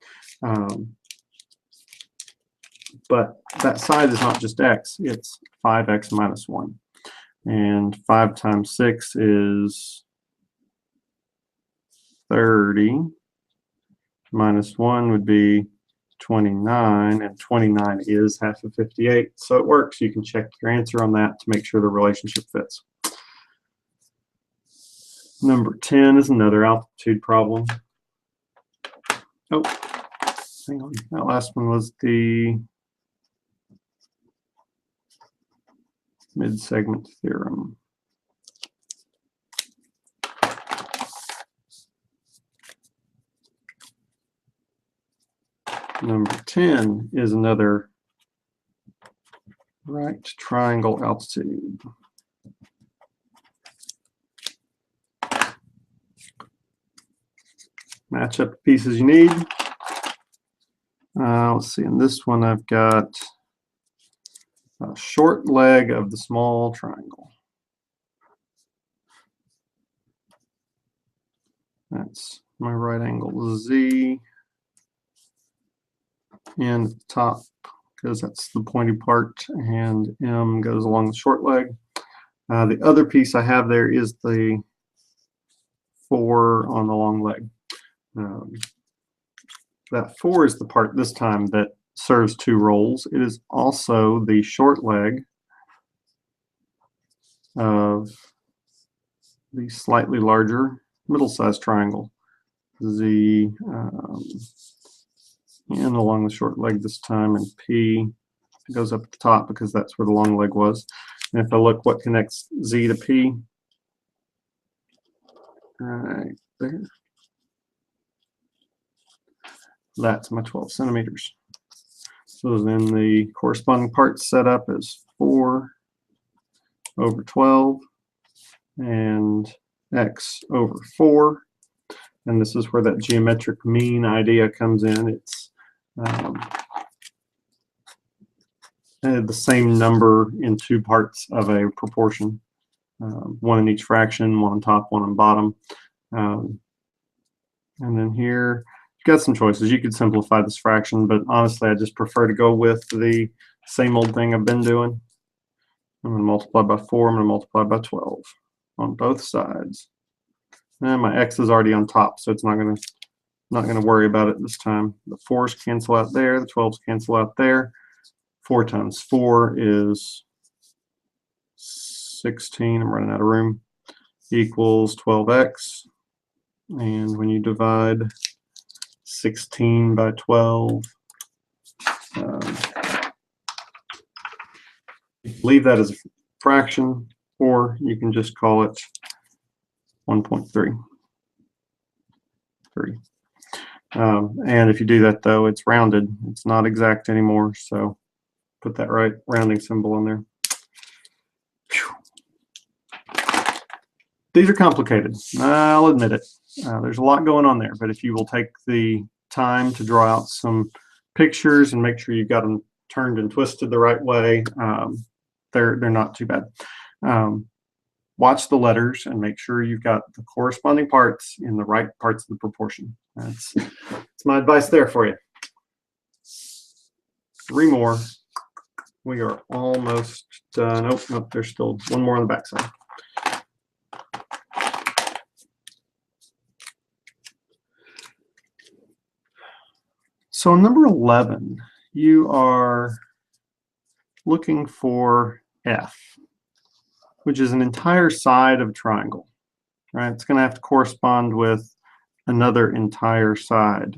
Speaker 1: But that side is not just x, it's 5x minus 1. And 5 times 6 is 30. Minus 1 would be 29, and 29 is half of 58. So it works. You can check your answer on that to make sure the relationship fits. Number 10 is another altitude problem. Oh, hang on. That last one was the mid-segment theorem. Number 10 is another right triangle altitude. Match up the pieces you need. Let's see, in this one I've got a short leg of the small triangle. That's my right angle Z. And the top, because that's the pointy part, and M goes along the short leg. The other piece I have there is the 4 on the long leg. That 4 is the part this time that serves 2 roles. It is also the short leg of the slightly larger middle-sized triangle, Z, and along the short leg this time, and P goes up at the top because that's where the long leg was. And if I look what connects Z to P, right there, that's my 12 centimeters. So then the corresponding parts set up as 4 over 12 and x over 4. And this is where that geometric mean idea comes in. It's the same number in 2 parts of a proportion, one in each fraction, one on top, one on bottom. And then here, you've got some choices. You could simplify this fraction, but honestly, I just prefer to go with the same old thing I've been doing. I'm going to multiply by 4, I'm going to multiply by 12 on both sides. And my x is already on top, so it's not going to worry about it this time. The 4's cancel out there, the 12's cancel out there. 4 times 4 is 16, I'm running out of room, equals 12x. And when you divide 16 by 12, leave that as a fraction, or you can just call it 1.3. And if you do that, though, it's rounded. It's not exact anymore, so put that right rounding symbol in there. These are complicated. I'll admit it. There's a lot going on there, but if you will take the time to draw out some pictures and make sure you've got them turned and twisted the right way, they're not too bad. Watch the letters and make sure you've got the corresponding parts in the right parts of the proportion. That's my advice there for you. 3 more. We are almost done. Oh, nope, there's still one more on the back side. So number 11, you are looking for F, which is an entire side of a triangle, right? It's going to have to correspond with another entire side.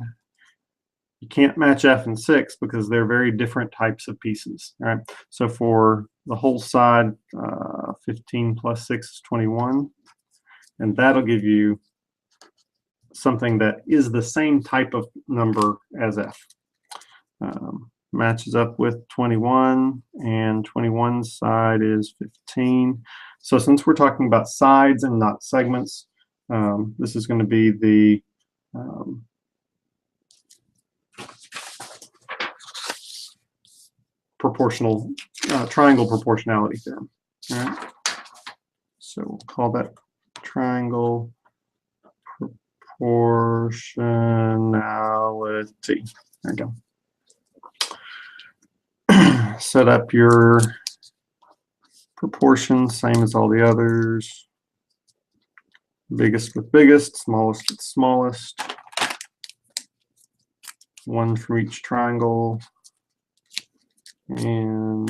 Speaker 1: You can't match F and 6 because they're very different types of pieces, right? So for the whole side, 15 plus 6 is 21, and that'll give you something that is the same type of number as F. Matches up with 21, and 21's side is 15. So since we're talking about sides and not segments, this is going to be the proportional triangle proportionality theorem. All right. So we'll call that triangle proportionality. There we go. Set up your proportions, same as all the others. Biggest with biggest, smallest with smallest. One for each triangle. And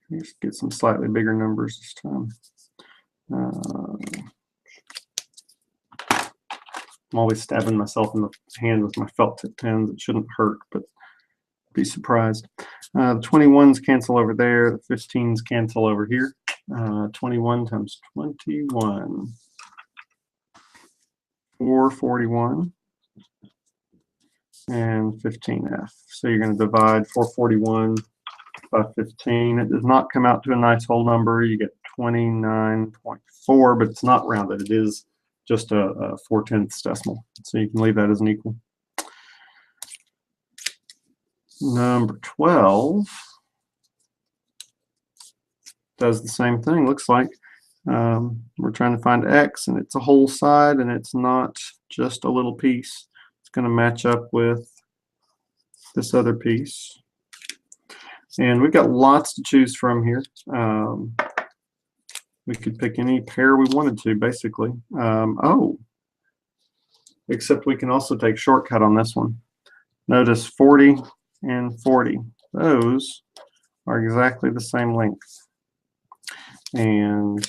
Speaker 1: let's get some slightly bigger numbers this time. I'm always stabbing myself in the hand with my felt tip pens. It shouldn't hurt, but be surprised. The 21s cancel over there. The 15s cancel over here. 21 times 21. 441. And 15F. So you're going to divide 441 by 15. It does not come out to a nice whole number. You get 29.4, but it's not rounded. It is just a 4/10 decimal. So you can leave that as an equal. Number 12 does the same thing, looks like. We're trying to find X, and it's a whole side, and it's not just a little piece. It's going to match up with this other piece. And we've got lots to choose from here. We could pick any pair we wanted to, basically. Except we can also take shortcut on this one. Notice 40 and 40. Those are exactly the same length. And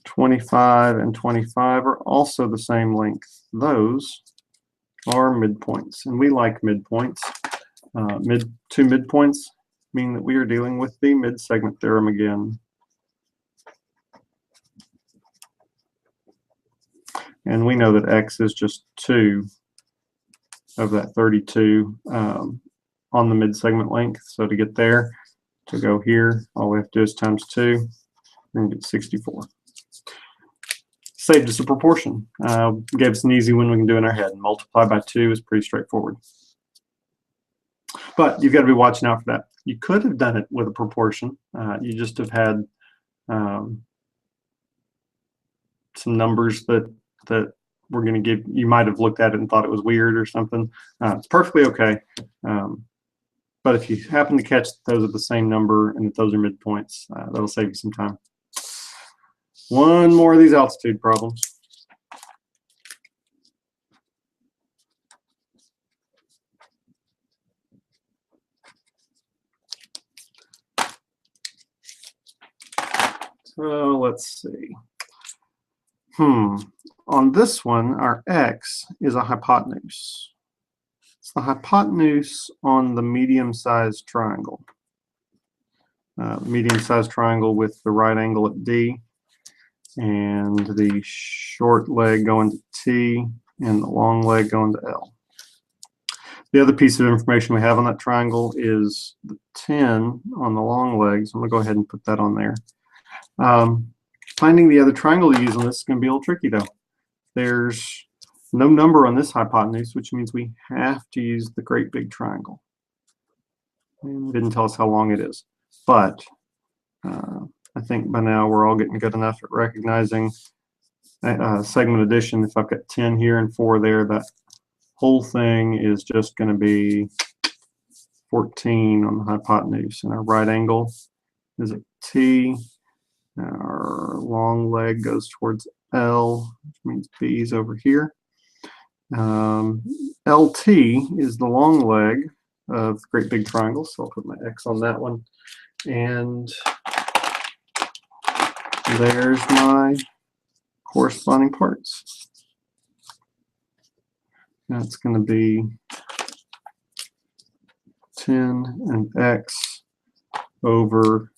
Speaker 1: 25 and 25 are also the same length. Those are midpoints, and we like midpoints. Two midpoints mean that we are dealing with the mid-segment theorem again. And we know that X is just 2 of that 32 on the mid-segment length. So to get there, to go here, all we have to do is times 2 and get 64. Saved us a proportion. Gave us an easy one we can do in our head. Multiply by 2 is pretty straightforward. But you've got to be watching out for that. You could have done it with a proportion. You just have had some numbers that we're going to give. You might have looked at it and thought it was weird or something. It's perfectly okay. But if you happen to catch those are the same number and that those are midpoints, that'll save you some time. One more of these altitude problems. So let's see. On this one, our X is a hypotenuse. It's the hypotenuse on the medium-sized triangle. Medium-sized triangle with the right angle at D, and the short leg going to T, and the long leg going to L. The other piece of information we have on that triangle is the 10 on the long legs. I'm going to go ahead and put that on there. Finding the other triangle to use on this is going to be a little tricky, though. There's no number on this hypotenuse, which means we have to use the great big triangle. And it didn't tell us how long it is. But I think by now we're all getting good enough at recognizing segment addition. If I've got 10 here and 4 there, that whole thing is just going to be 14 on the hypotenuse. And our right angle is at T. Our long leg goes towards L, which means B is over here. LT is the long leg of the great big triangle, so I'll put my X on that one. And there's my corresponding parts. That's going to be 10 and X over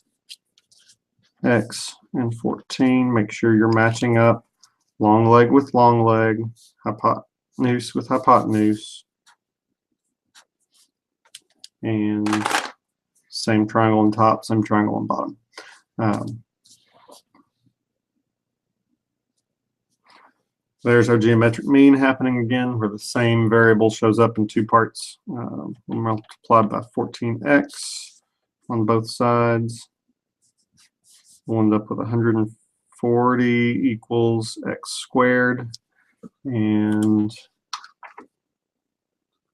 Speaker 1: X and 14. Make sure you're matching up long leg with long leg, hypotenuse with hypotenuse, and same triangle on top, same triangle on bottom. There's our geometric mean happening again, where the same variable shows up in two parts. We'll multiply by 14x on both sides. We'll end up with 140 equals x squared, and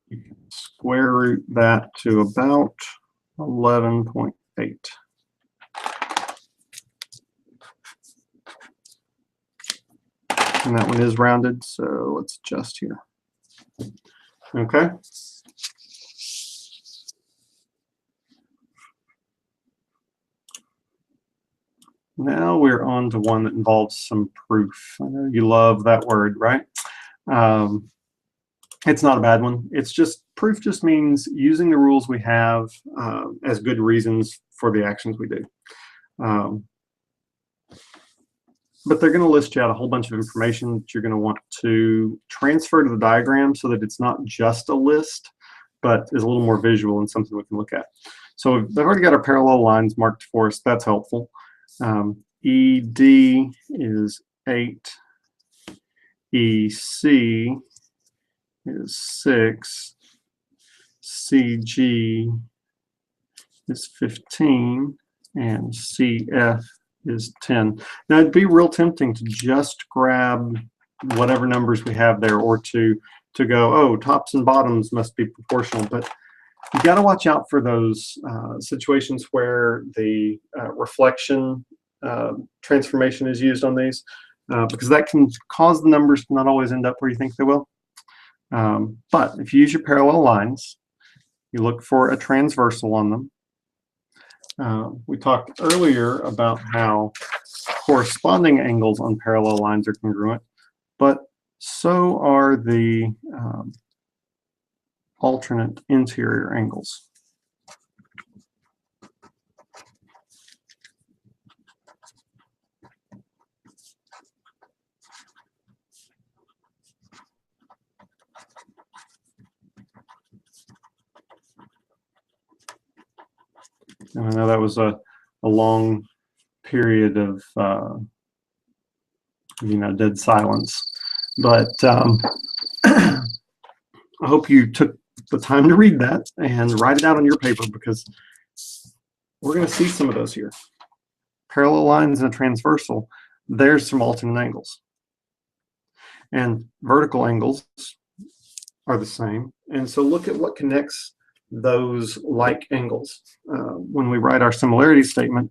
Speaker 1: you can square root that to about 11.8. And that one is rounded, so let's adjust here. Okay. Now we're on to one that involves some proof. I know you love that word, right? It's not a bad one. It's just, proof just means using the rules we have as good reasons for the actions we do. But they're going to list you out a whole bunch of information that you're going to want to transfer to the diagram so that it's not just a list, but is a little more visual and something we can look at. So they've already got our parallel lines marked for us. That's helpful. ED is 8. EC is 6. CG is 15. And CF is 10. Now it'd be real tempting to just grab whatever numbers we have there, or to go, oh, tops and bottoms must be proportional, but you got to watch out for those situations where the reflection transformation is used on these, because that can cause the numbers to not always end up where you think they will. But if you use your parallel lines, you look for a transversal on them. We talked earlier about how corresponding angles on parallel lines are congruent, but so are the alternate interior angles. And I know that was a long period of dead silence, but I hope you took the time to read that and write it out on your paper, because we're going to see some of those here. Parallel lines and a transversal, there's some alternate angles. And vertical angles are the same. And so look at what connects those like angles. When we write our similarity statement,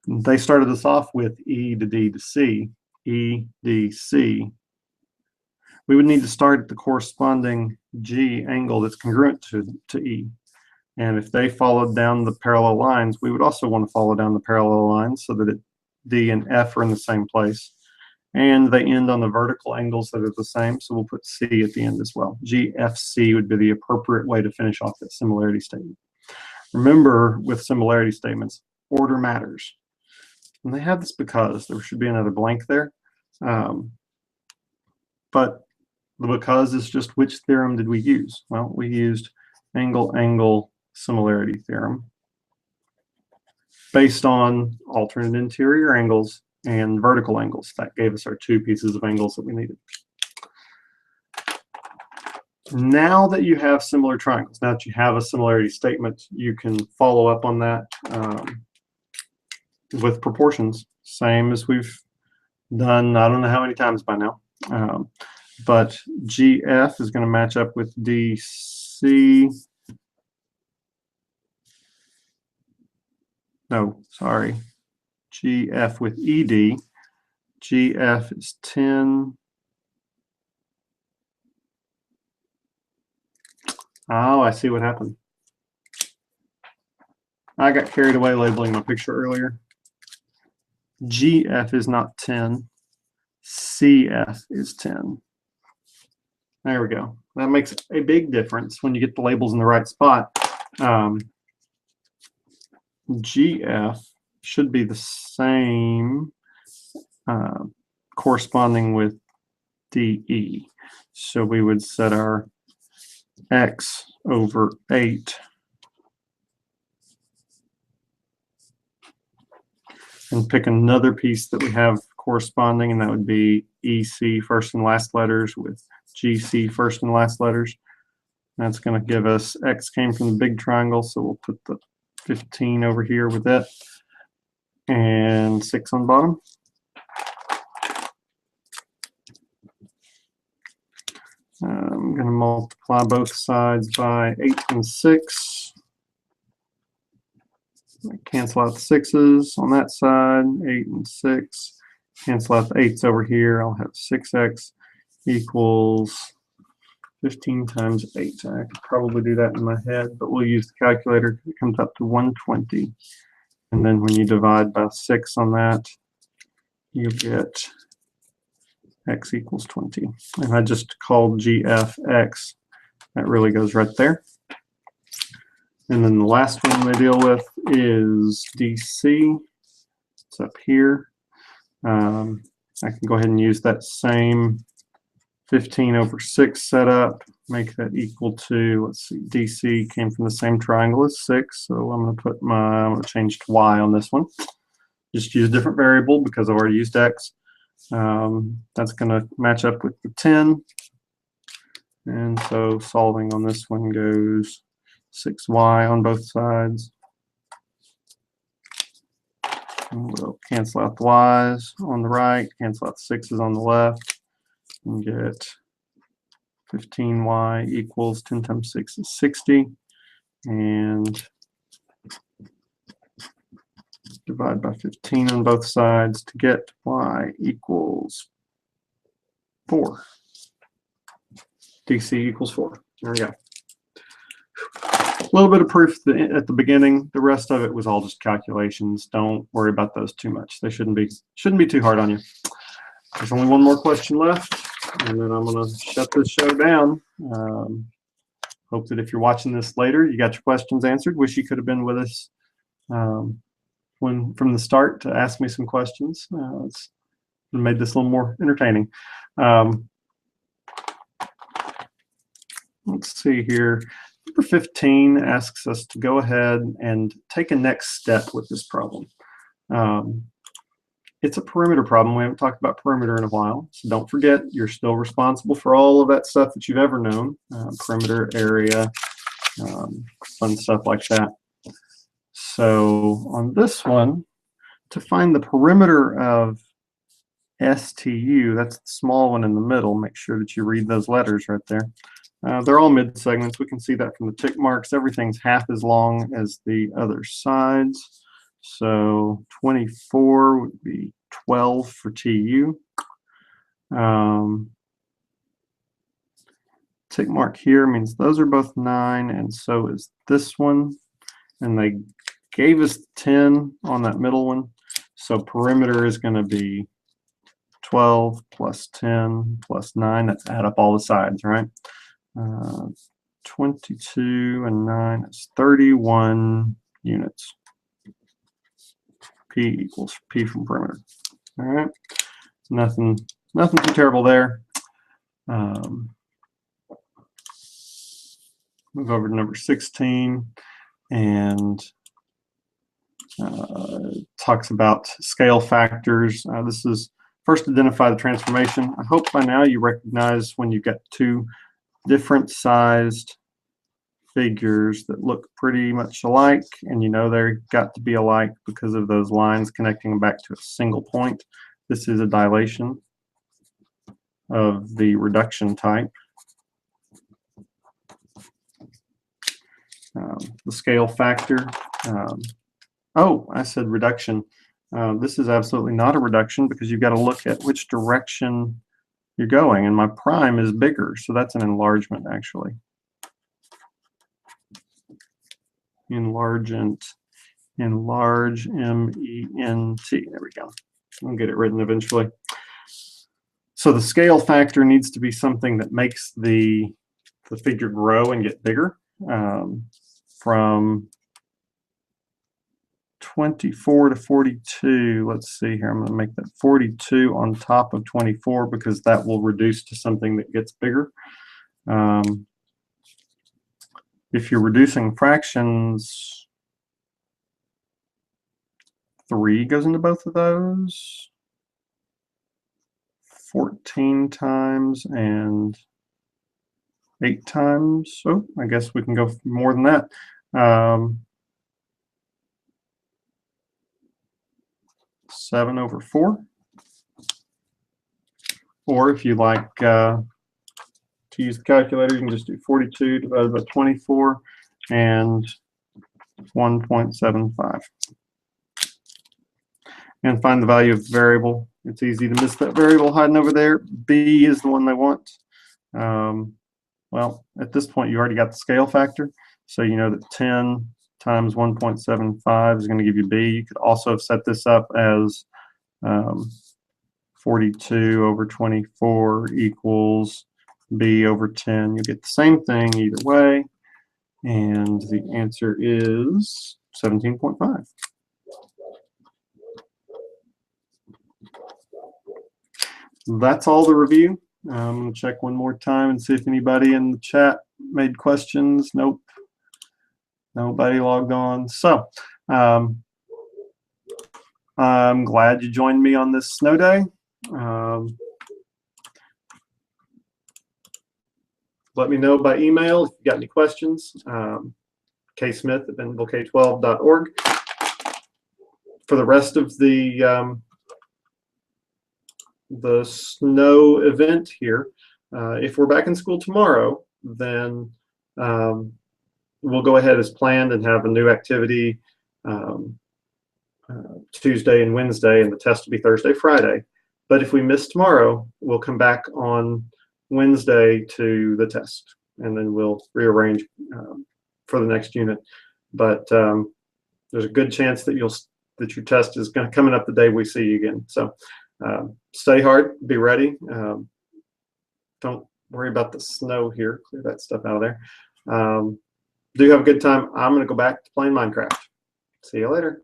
Speaker 1: they started us off with E to D to C, E, D, C. We would need to start at the corresponding G angle that's congruent to E. And if they followed down the parallel lines, we would also want to follow down the parallel lines so that D and F are in the same place. And they end on the vertical angles that are the same, so we'll put C at the end as well. GFC would be the appropriate way to finish off that similarity statement. Remember, with similarity statements, order matters. And they have this because there should be another blank there. But the because is just which theorem did we use? Well, we used angle-angle similarity theorem based on alternate interior angles and vertical angles. That gave us our two pieces of angles that we needed. Now that you have similar triangles, now that you have a similarity statement, you can follow up on that with proportions, same as we've done I don't know how many times by now. But GF is going to match up with DC. No, sorry. GF with ED. GF is 10. Oh, I see what happened. I got carried away labeling my picture earlier. GF is not 10. CF is 10. There we go. That makes a big difference when you get the labels in the right spot. GF should be the same corresponding with DE. So we would set our X over 8 and pick another piece that we have corresponding, and that would be EC first and last letters with GC first and last letters. That's going to give us X came from the big triangle, so we'll put the 15 over here with it and 6 on the bottom. I'm going to multiply both sides by 8 and 6. Cancel out the 6's on that side, 8 and 6. Cancel out the 8's over here. I'll have 6x equals 15 times 8. I could probably do that in my head, but we'll use the calculator. It comes up to 120. And then when you divide by 6 on that, you get x equals 20. And I just called GF x. That really goes right there. And then the last one they deal with is DC. It's up here. I can go ahead and use that same 15 over 6 setup, make that equal to, let's see, DC came from the same triangle as 6, so I'm going to change to Y on this one. Just use a different variable because I've already used X. That's going to match up with the 10. And so solving on this one goes 6y on both sides. And we'll cancel out the y's on the right, cancel out the 6's on the left, and get 15y equals 10 times 6 is 60. And divide by 15 on both sides to get y equals 4. DC equals 4. There we go. A little bit of proof at the beginning. The rest of it was all just calculations. Don't worry about those too much. They shouldn't be too hard on you. There's only one more question left, and then I'm going to shut this show down. Hope that if you're watching this later, you got your questions answered. Wish you could have been with us from the start to ask me some questions. It's made this a little more entertaining. Let's see here. Number 15 asks us to go ahead and take a next step with this problem. It's a perimeter problem. We haven't talked about perimeter in a while, so don't forget you're still responsible for all of that stuff that you've ever known, perimeter, area, fun stuff like that. So on this one, to find the perimeter of STU, that's the small one in the middle, make sure that you read those letters right there. They're all mid-segments. We can see that from the tick marks. Everything's half as long as the other sides. So 24 would be 12 for TU. Tick mark here means those are both 9, and so is this one. And they gave us 10 on that middle one. So perimeter is going to be 12 plus 10 plus 9. That's add up all the sides, right? 22 and 9 is 31 units. P equals P from perimeter. All right, nothing too terrible there. Move over to number 16, and talks about scale factors. This is first identify the transformation. I hope by now you recognize when you get two different sized figures that look pretty much alike, and you know they're got to be alike because of those lines connecting them back to a single point. This is a dilation of the reduction type. The scale factor. Oh, I said reduction. This is absolutely not a reduction because you've got to look at which direction you're going, and my prime is bigger, so that's an enlargement actually. enlargent, enlarge, M-E-N-T. There we go. I'll get it written eventually. So the scale factor needs to be something that makes the figure grow and get bigger. From 24 to 42, let's see here, I'm going to make that 42 on top of 24 because that will reduce to something that gets bigger. If you're reducing fractions, 3 goes into both of those. 14 times and 8 times. Oh, I guess we can go more than that. 7 over 4. Or if you like to use the calculator, you can just do 42 divided by 24 and 1.75. And find the value of the variable. It's easy to miss that variable hiding over there. B is the one they want. Well, at this point, you already got the scale factor. So you know that 10 times 1.75 is going to give you B. You could also have set this up as 42 over 24 equals B over 10. You get the same thing either way. And the answer is 17.5. That's all the review. I'm going to check one more time and see if anybody in the chat made questions. Nope. Nobody logged on. So I'm glad you joined me on this snow day. Let me know by email if you've got any questions. ksmith@bentonvillek12.org. For the rest of the snow event here, if we're back in school tomorrow, then we'll go ahead as planned and have a new activity Tuesday and Wednesday, and the test will be Thursday, Friday. But if we miss tomorrow, we'll come back on Wednesday to the test, and then we'll rearrange for the next unit. But there's a good chance that that your test is coming up the day we see you again. So stay hard, be ready. Don't worry about the snow here. Clear that stuff out of there. Do have a good time. I'm going to go back to playing Minecraft. See you later.